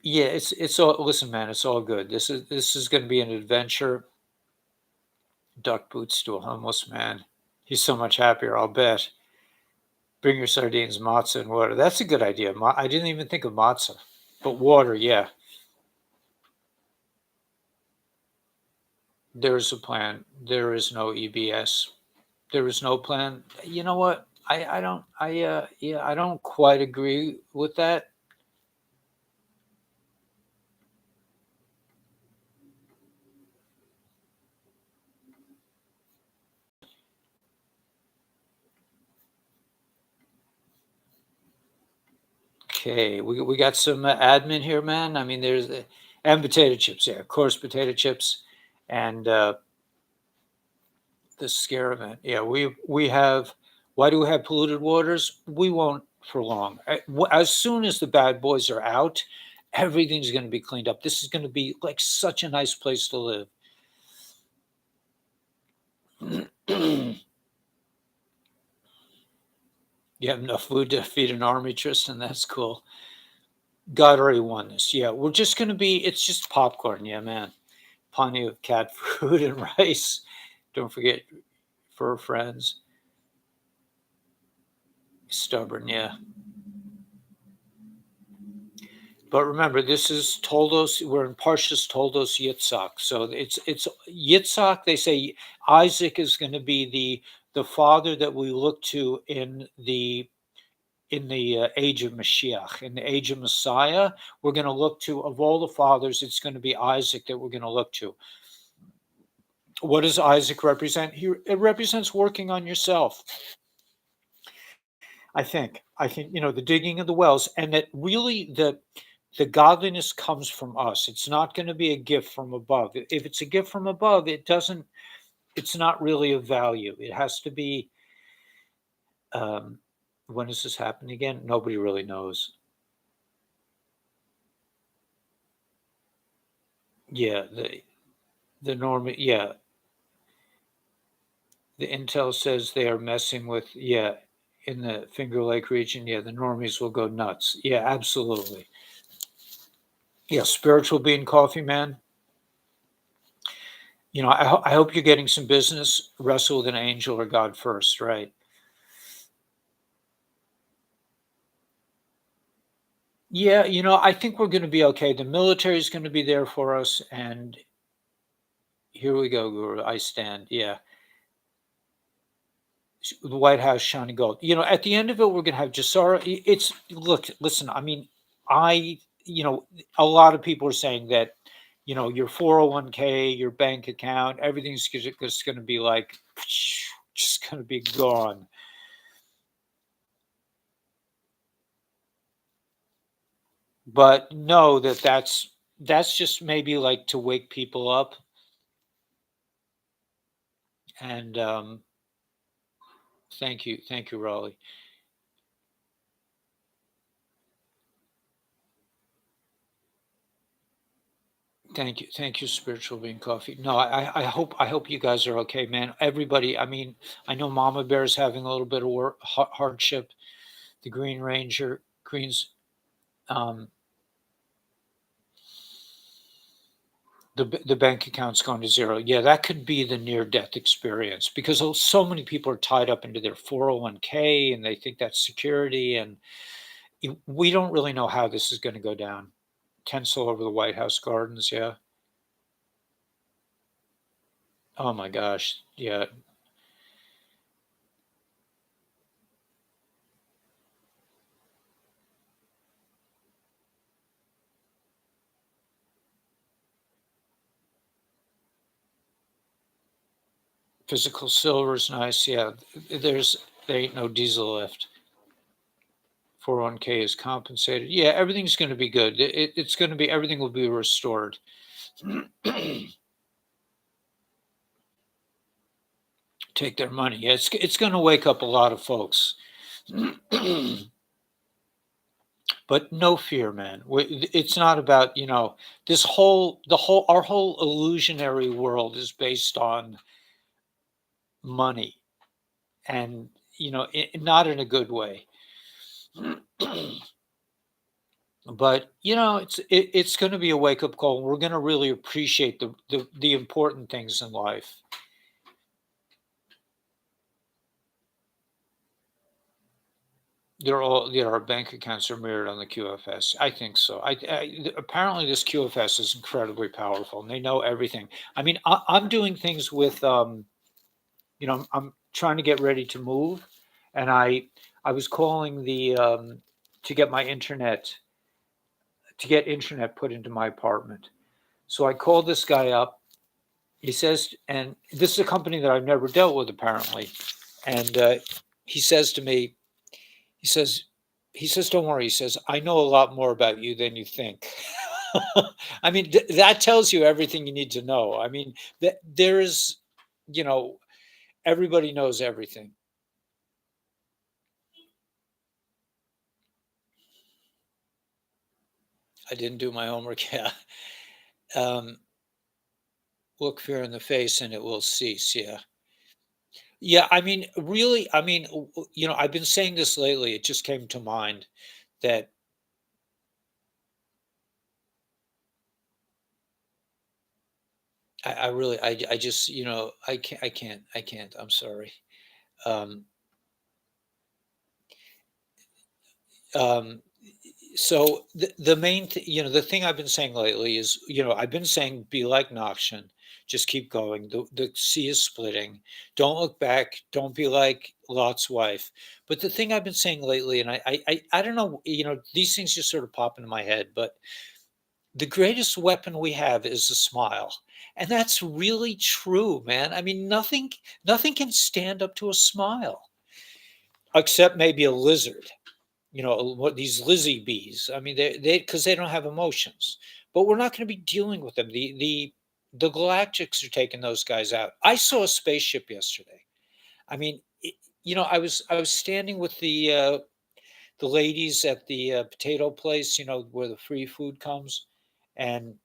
Yeah, it's all, listen, man, it's all good. This is going to be an adventure. Duck boots to a homeless man. He's so much happier, I'll bet. Bring your sardines, matzah, and water. That's a good idea. I didn't even think of matzah, but water, yeah. There is a plan. There is no EBS. There is no plan. You know what? I don't yeah, I don't quite agree with that. Okay, we got some admin here, man. I mean, and potato chips. Yeah, of course, potato chips, and the scare event. Yeah, we have. Why do we have polluted waters? We won't for long. As soon as the bad boys are out, everything's going to be cleaned up. This is going to be like such a nice place to live. You have enough food to feed an army, Tristan. That's cool. God already won this. Yeah, we're just going to be. It's just popcorn. Yeah, man. Plenty of cat food and rice. Don't forget fur friends. Stubborn. Yeah. But remember, this is Toldos. We're in Parshas Toldos Yitzhak, so it's Yitzhak. They say Isaac is going to be the father that we look to in the age of Mashiach, in the age of Messiah. We're going to look to, of all the fathers, it's going to be Isaac that we're going to look to. What does Isaac represent? It represents working on yourself. I think the digging of the wells, and that really the godliness comes from us. It's not going to be a gift from above. If it's a gift from above, it's not really of value. It has to be. Um, when does this happen again? Nobody really knows. Yeah, the norm. Yeah, the intel says they are messing with. Yeah, in the Finger Lake region. Yeah, the normies will go nuts. Yeah, absolutely. Yeah, spiritual bean coffee, man. I hope you're getting some business. Wrestle with an angel or God first, right? Yeah, I think we're going to be okay. The military is going to be there for us, and here we go, Guru. I stand. Yeah, the White House shining gold. At the end of it, we're going to have Gesara. It's look, listen. I mean, I, a lot of people are saying that, your 401k, your bank account, everything's just going to be like, just going to be gone. But know that that's just maybe like to wake people up. And thank you, Raleigh. Thank you, Spiritual Bean Coffee. No, I hope you guys are okay, man. Everybody, I mean, I know Mama Bear's having a little bit of hardship. The Green Ranger, Greens, um, the bank account's going to zero. Yeah, that could be the near death experience because so many people are tied up into their 401k and they think that's security, and we don't really know how this is going to go down. Tinsel over the White House gardens, yeah. Oh my gosh, yeah. Physical silver is nice. Yeah, there ain't no diesel left. 401k is compensated. Yeah, everything's going to be good. It's going to be everything will be restored. Take their money. Yeah, it's going to wake up a lot of folks. But no fear, man. It's not about our whole illusionary world is based on money, and not in a good way. But it's going to be a wake up call. We're going to really appreciate the important things in life. Our bank accounts are mirrored on the QFS. I think so. Apparently this QFS is incredibly powerful, and they know everything. I mean, I'm doing things with I'm trying to get ready to move, and I was calling the to get my internet to get internet put into my apartment. So I called this guy up. He says, and this is a company that I've never dealt with apparently. And he says to me, he says, don't worry. He says, I know a lot more about you than you think. I mean, that tells you everything you need to know. I mean, there is, you know, everybody knows everything. I didn't do my homework. Yeah. Um, Look fear in the face and it will cease. Yeah. Yeah. I mean, really, I mean, I've been saying this lately. It just came to mind that I really, I just, I can't. I'm sorry. Um, um, so the main, the thing I've been saying lately is, I've been saying, be like Nokshan, just keep going. The sea is splitting. Don't look back. Don't be like Lot's wife. But the thing I've been saying lately, and I don't know, these things just sort of pop into my head, but the greatest weapon we have is a smile. And that's really true, man. I mean, nothing can stand up to a smile except maybe a lizard. What these Lizzie bees. I mean, they because they don't have emotions. But we're not going to be dealing with them. The galactics are taking those guys out. I saw a spaceship yesterday. I mean, I was standing with the ladies at the potato place, where the free food comes, and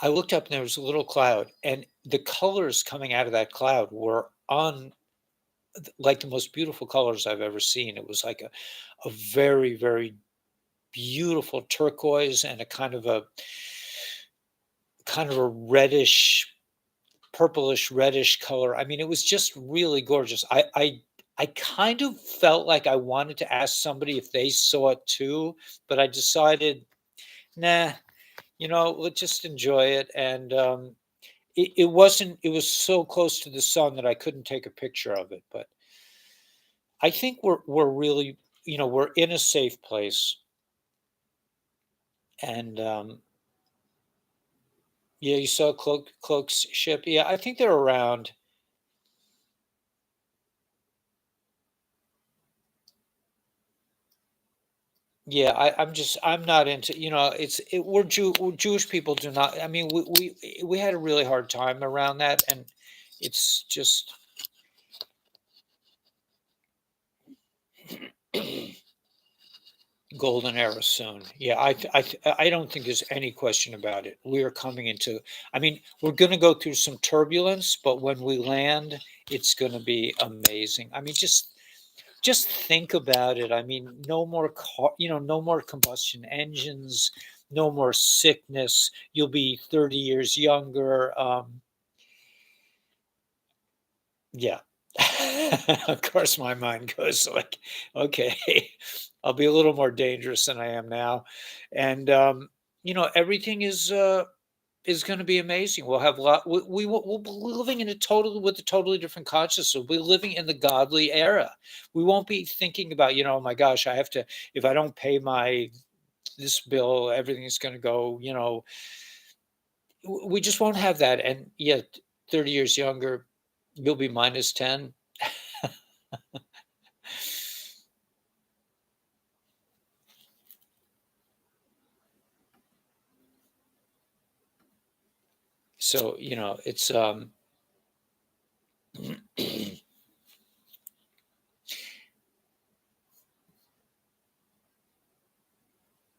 I looked up and there was a little cloud, and the colors coming out of that cloud were on like the most beautiful colors I've ever seen. It was like a very, very beautiful turquoise and a kind of a reddish, purplish reddish color. I mean, it was just really gorgeous. I I kind of felt like I wanted to ask somebody if they saw it too, but I decided, nah, let's just enjoy it. And it wasn't. It was so close to the sun that I couldn't take a picture of it. But I think we're really, we're in a safe place. And yeah, you saw Cloak's ship. Yeah, I think they're around. Yeah, I'm not into, we're Jewish people do not, I mean, we had a really hard time around that, and it's just golden era soon. Yeah, I don't think there's any question about it. We are coming into, I mean, we're going to go through some turbulence, but when we land, it's going to be amazing. I mean, just think about it. I mean, no more no more combustion engines, no more sickness. You'll be 30 years younger. Yeah. Of course, my mind goes like, okay, I'll be a little more dangerous than I am now, and everything is going to be amazing. We'll have a lot. We'll be living in a totally with a totally different consciousness. We'll be living in the godly era. We won't be thinking about, oh my gosh, I have to, if I don't pay my this bill, everything's going to go. We just won't have that. And yet, 30 years younger, you'll be minus 10. So it's the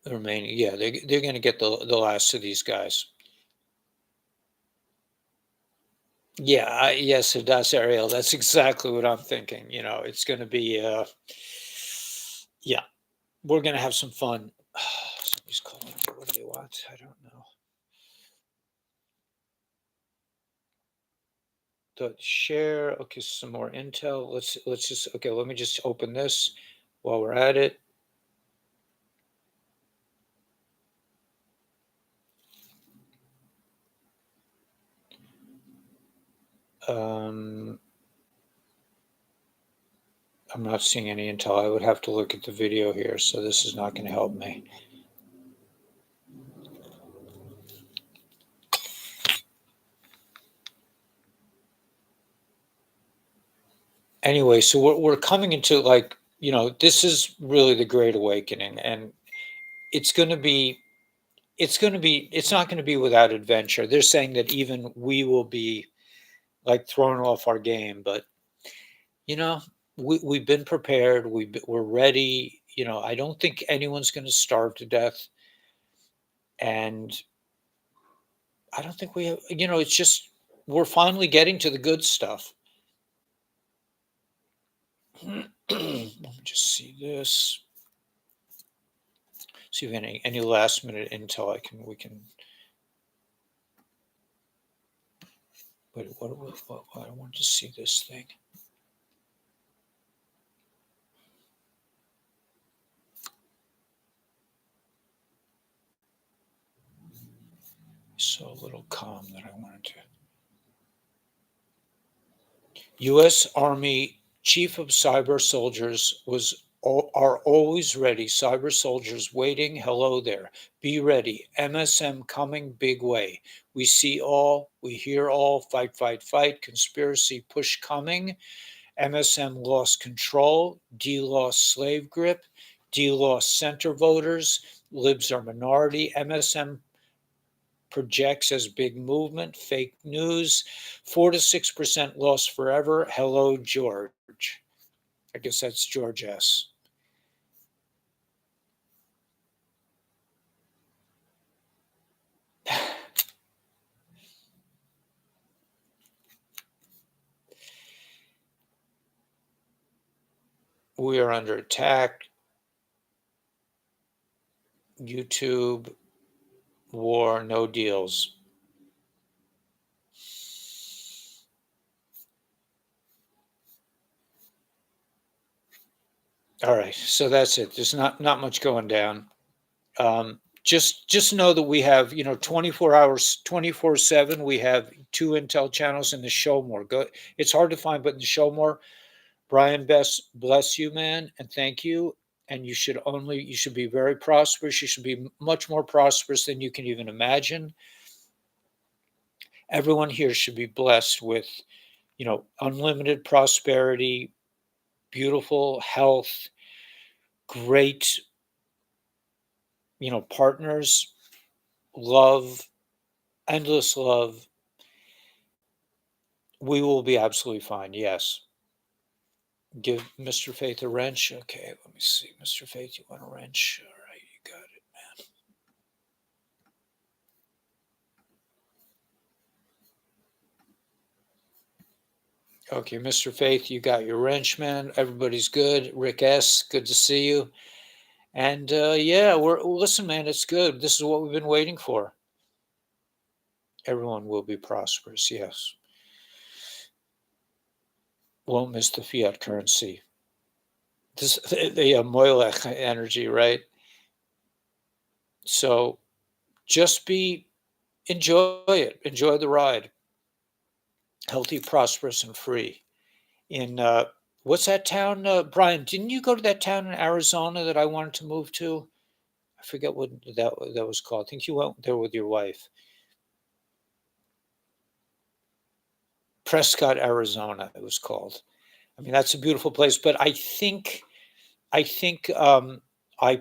remaining. Yeah, they're going to get the last of these guys. Yeah, yes, it does, Ariel. That's exactly what I'm thinking. It's going to be, yeah, we're going to have some fun. Somebody's calling me. What do they want? I don't know. The share. Okay, some more intel. Let's just. Okay, let me just open this while we're at it. Um, I'm not seeing any intel. I would have to look at the video here, so this is not going to help me. Anyway, so we're coming into, like, this is really the Great Awakening, and it's going to be it's not going to be without adventure. They're saying that even we will be like thrown off our game, but you know we've been prepared. We're ready. I don't think anyone's going to starve to death, and I don't think we have. It's just we're finally getting to the good stuff. Let me just see this. See if any last minute intel we can. Wait, what I want to see this thing. So a little calm that I wanted to. U.S. Army Chief of Cyber Soldiers are always ready. Cyber soldiers waiting. Hello there. Be ready. MSM coming big way. We see all. We hear all. Fight, fight, fight. Conspiracy push coming. MSM lost control. D lost slave grip. D lost center voters. Libs are minority. MSM projects as big movement, fake news, 4 to 6% lost forever. Hello, George. I guess that's George S. We are under attack. YouTube, war, no deals. All right. So that's it. There's not much going down. Just know that we have, 24 hours, 24/7. We have two Intel channels in the show more. Go. It's hard to find, but in the show more, Brian, best bless you, man, and thank you. And you should be very prosperous. You should be much more prosperous than you can even imagine. Everyone here should be blessed with, unlimited prosperity, beautiful health, great, partners, love, endless love. We will be absolutely fine. Yes. Give Mr. Faith a wrench. Okay, let me see. Mr. Faith, you want a wrench? All right, you got it. Okay, Mr. Faith, you got your wrench, man. Everybody's good. Rick S., good to see you. And yeah, listen, man, it's good. This is what we've been waiting for. Everyone will be prosperous. Yes, won't miss the fiat currency. This the Moilech energy, right? So just enjoy it. Enjoy the ride. Healthy, prosperous, and free. In what's that town, Brian? Didn't you go to that town in Arizona that I wanted to move to? I forget what that was called. I think you went there with your wife. Prescott, Arizona, it was called. I mean, that's a beautiful place, but I think I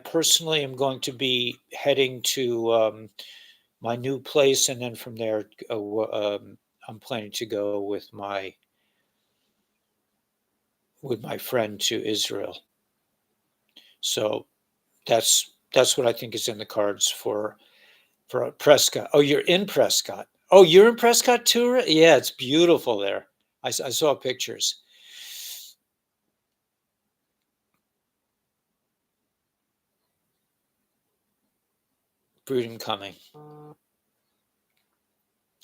personally am going to be heading to my new place, and then from there, I'm planning to go with my friend to Israel. So that's what I think is in the cards for Prescott. Oh, you're in Prescott. Oh, you're in Prescott too? Yeah, it's beautiful there. I saw pictures. Freedom coming.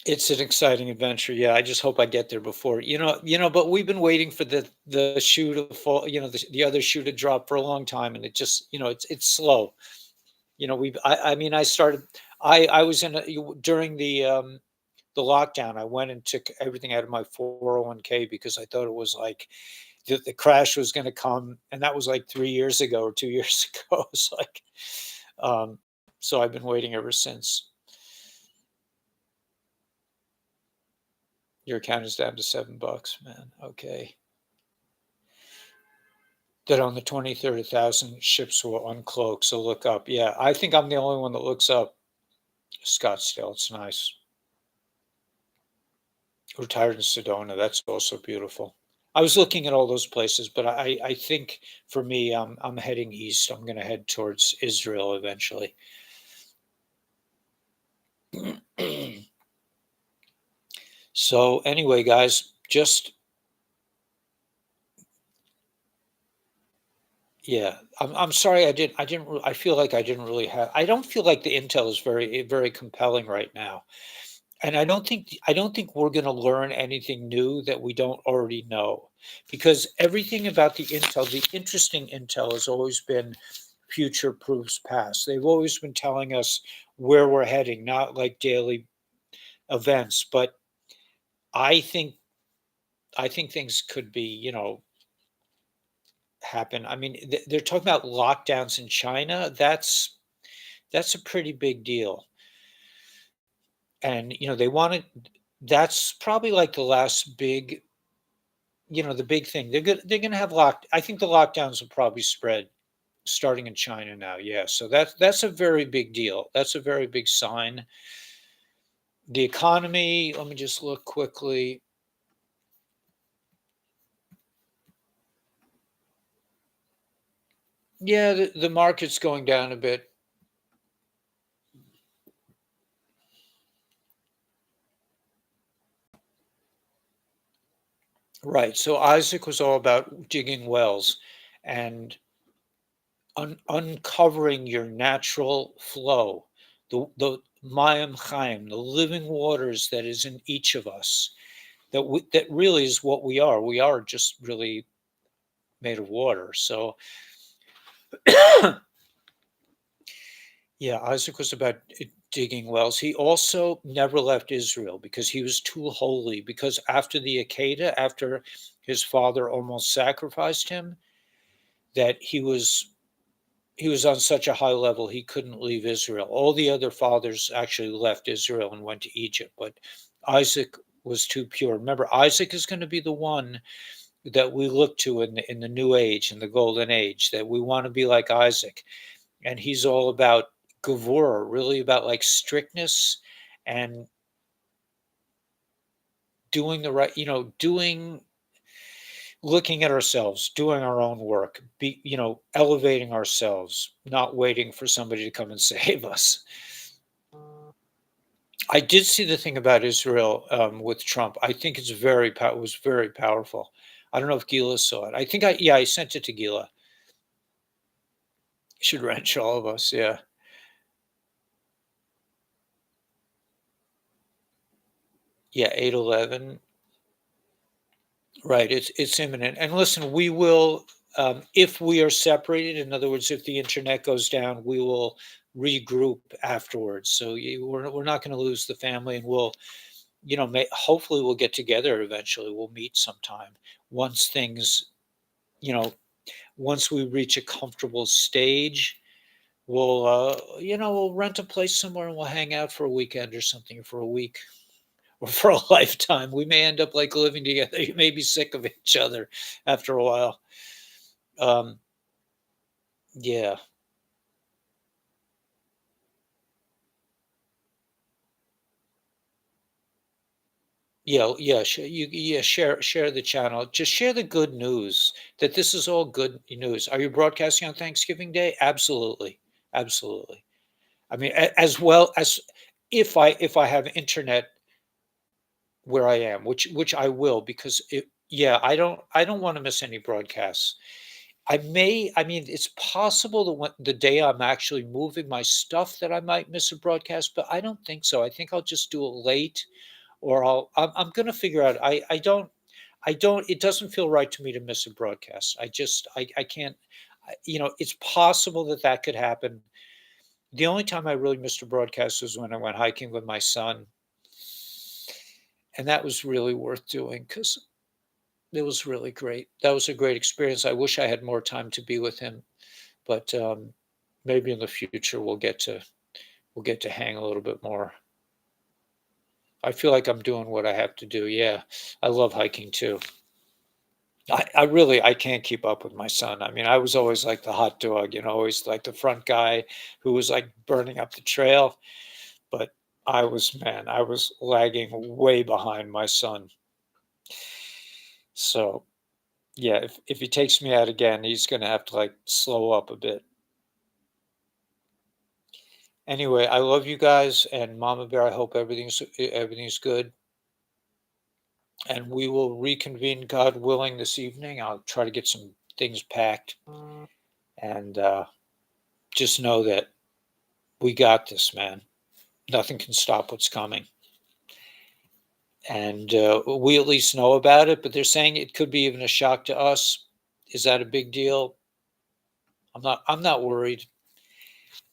It's an exciting adventure. Yeah, I just hope I get there before. But we've been waiting for the shoe to fall, the other shoe to drop for a long time, and it just, it's slow. I mean, I was during the lockdown. I went and took everything out of my 401k because I thought it was like the crash was going to come, and that was like 3 years ago or 2 years ago. It's like, um, so I've been waiting ever since. Your account is down to $7, man. Okay. That on the 23rd, 1,000 ships will uncloak. So look up. Yeah, I think I'm the only one that looks up Scottsdale. It's nice. Retired in Sedona. That's also beautiful. I was looking at all those places, but I think for me, I'm heading east. I'm going to head towards Israel eventually. So anyway, guys, just yeah, I'm sorry I feel like I didn't really have I don't feel like the intel is very compelling right now. And I don't think we're going to learn anything new that we don't already know, because everything about the interesting intel has always been future proofs past. They've always been telling us where we're heading, not like daily events, but I think I think things could be, happen. I mean, they're talking about lockdowns in China. That's a pretty big deal. And they want to that's probably like the last big, the big thing. They're going to have I think the lockdowns will probably spread starting in China now. Yeah. So that's a very big deal. That's a very big sign. The economy, let me just look quickly. Yeah, the market's going down a bit. Right. So Isaac was all about digging wells and uncovering your natural flow, the Mayim Chaim, the living waters that is in each of us. That really is what we are. We are just really made of water. So Yeah, Isaac was about digging wells. He also never left Israel because he was too holy. Because after the Akedah, after his father almost sacrificed him, that he was on such a high level he couldn't leave Israel. All the other fathers actually left Israel and went to Egypt, but Isaac was too pure. Remember, Isaac is going to be the one that we look to in the new age, in the golden age, that we want to be like Isaac. And he's all about gavura, really about like strictness and doing the right, doing looking at ourselves, doing our own work, elevating ourselves, not waiting for somebody to come and save us. I did see the thing about Israel with Trump. I think it was very powerful. I don't know if Gila saw it. I sent it to Gila. Should wrench all of us. Yeah. Yeah. 8/11. Right. It's imminent. And listen, we will, if we are separated, in other words, if the internet goes down, we will regroup afterwards. So we're not going to lose the family, and we'll, hopefully we'll get together eventually. We'll meet sometime once things, you know, once we reach a comfortable stage. We'll rent a place somewhere and we'll hang out for a weekend or something, for a week or for a lifetime. We may end up like living together. You may be sick of each other after a while. Um, yeah, yeah. Share the channel. Just share the good news that this is all good news. Are you broadcasting on Thanksgiving Day? Absolutely, absolutely. I mean, as well as if I have internet where I am, which I will, because I don't want to miss any broadcasts. I mean, it's possible that when the day I'm actually moving my stuff that I might miss a broadcast, but I don't think so. I think I'll just do it late, or I'm gonna figure out. I don't. It doesn't feel right to me to miss a broadcast. I can't. It's possible that that could happen. The only time I really missed a broadcast was when I went hiking with my son, and that was really worth doing because it was really great. That was a great experience. I wish I had more time to be with him, but maybe in the future we'll get to hang a little bit more. I feel like I'm doing what I have to do. Yeah, I love hiking too. I can't keep up with my son. I mean, I was always like the hot dog, always like the front guy who was like burning up the trail. But I was lagging way behind my son. So yeah, if he takes me out again, he's gonna have to like slow up a bit. Anyway, I love you guys, and Mama Bear, I hope everything's good. And we will reconvene, God willing, this evening. I'll try to get some things packed, and just know that we got this, man. Nothing can stop what's coming, and we at least know about it. But they're saying it could be even a shock to us. Is that a big deal? I'm not. I'm not worried.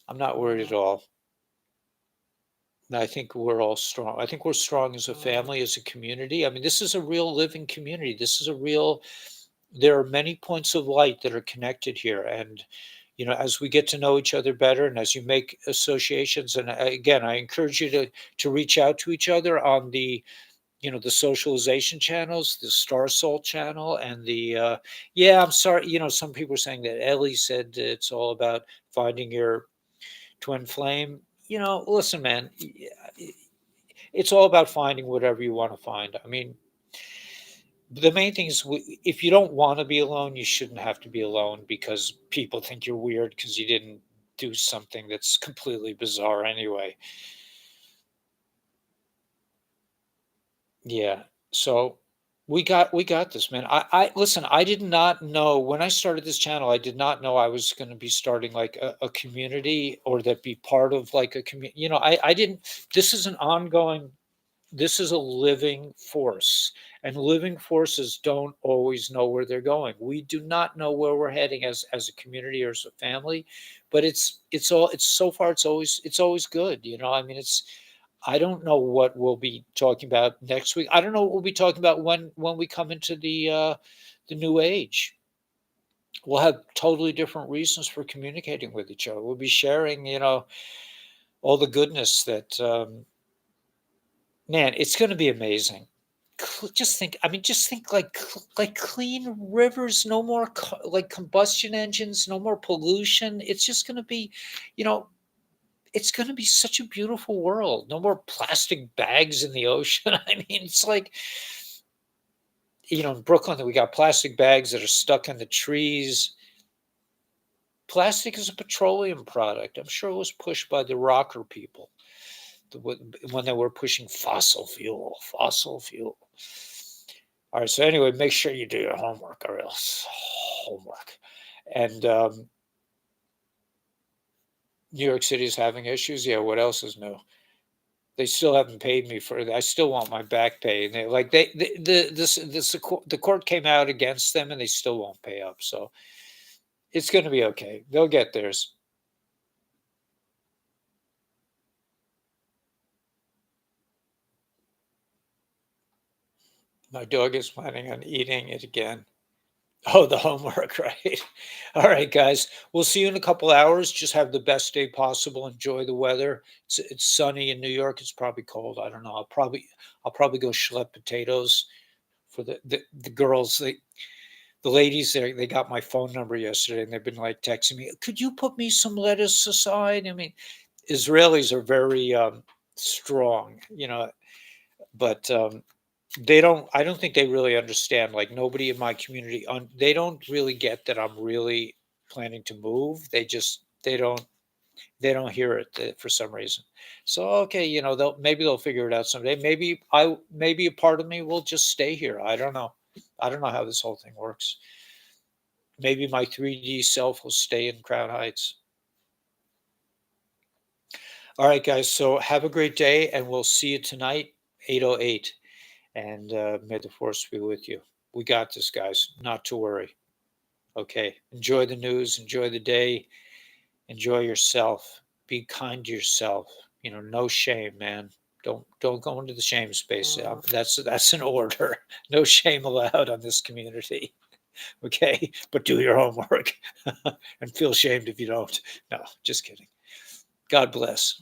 I'm not worried at all. And I think we're all strong. I think we're strong as a family, as a community. I mean, this is a real living community. This is a real There are many points of light that are connected here, and as we get to know each other better, and as you make associations, and again, I encourage you to reach out to each other on the socialization channels, the Star Soul channel, and the yeah, I'm sorry, some people are saying that Ellie said it's all about finding your twin flame. Listen, man, it's all about finding whatever you want to find. I mean, the main thing is, if you don't want to be alone, you shouldn't have to be alone because people think you're weird because you didn't do something that's completely bizarre anyway. Yeah. So we got this, man. I listen, I did not know when I started this channel, I did not know I was going to be starting like a community, or that be part of like a community. I didn't, this is an ongoing, this is a living force. And living forces don't always know where they're going. We do not know where we're heading as a community or as a family, but it's so far it's always good. I mean, I don't know what we'll be talking about next week. I don't know what we'll be talking about when we come into the new age. We'll have totally different reasons for communicating with each other. We'll be sharing, all the goodness that man, it's going to be amazing. Just think, I mean, just think like clean rivers, no more like combustion engines, no more pollution. It's just going to be, you know, it's going to be such a beautiful world. No more plastic bags in the ocean. I mean, it's like, in Brooklyn, we got plastic bags that are stuck in the trees. Plastic is a petroleum product. I'm sure it was pushed by the rocker people when they were pushing fossil fuel, fossil fuel. All right. So anyway, make sure you do your homework or else homework. And New York City is having issues. Yeah. What else is new? They still haven't paid me for it. I still want my back pay. And the court came out against them and they still won't pay up. So it's going to be okay. They'll get theirs. My dog is planning on eating it again. Oh, the homework, right? All right, guys. We'll see you in a couple hours. Just have the best day possible. Enjoy the weather. It's sunny in New York. It's probably cold. I don't know. I'll probably go schlep potatoes for the girls. The ladies there, they got my phone number yesterday and they've been like texting me, could you put me some lettuce aside? I mean, Israelis are very strong, but I don't think they really understand. Like nobody in my community, they don't really get that I'm really planning to move. They don't hear it for some reason. So okay, they'll figure it out someday. Maybe a part of me will just stay here. I don't know. I don't know how this whole thing works. Maybe my 3D self will stay in Crown Heights. All right, guys. So have a great day, and we'll see you tonight, 8:08. And may the force be with you. We got this, guys. Not to worry. Okay. Enjoy the news. Enjoy the day. Enjoy yourself. Be kind to yourself. No shame, man. Don't go into the shame space. That's an order. No shame allowed on this community. Okay, but do your homework and feel shamed if you don't. No, just kidding. God bless.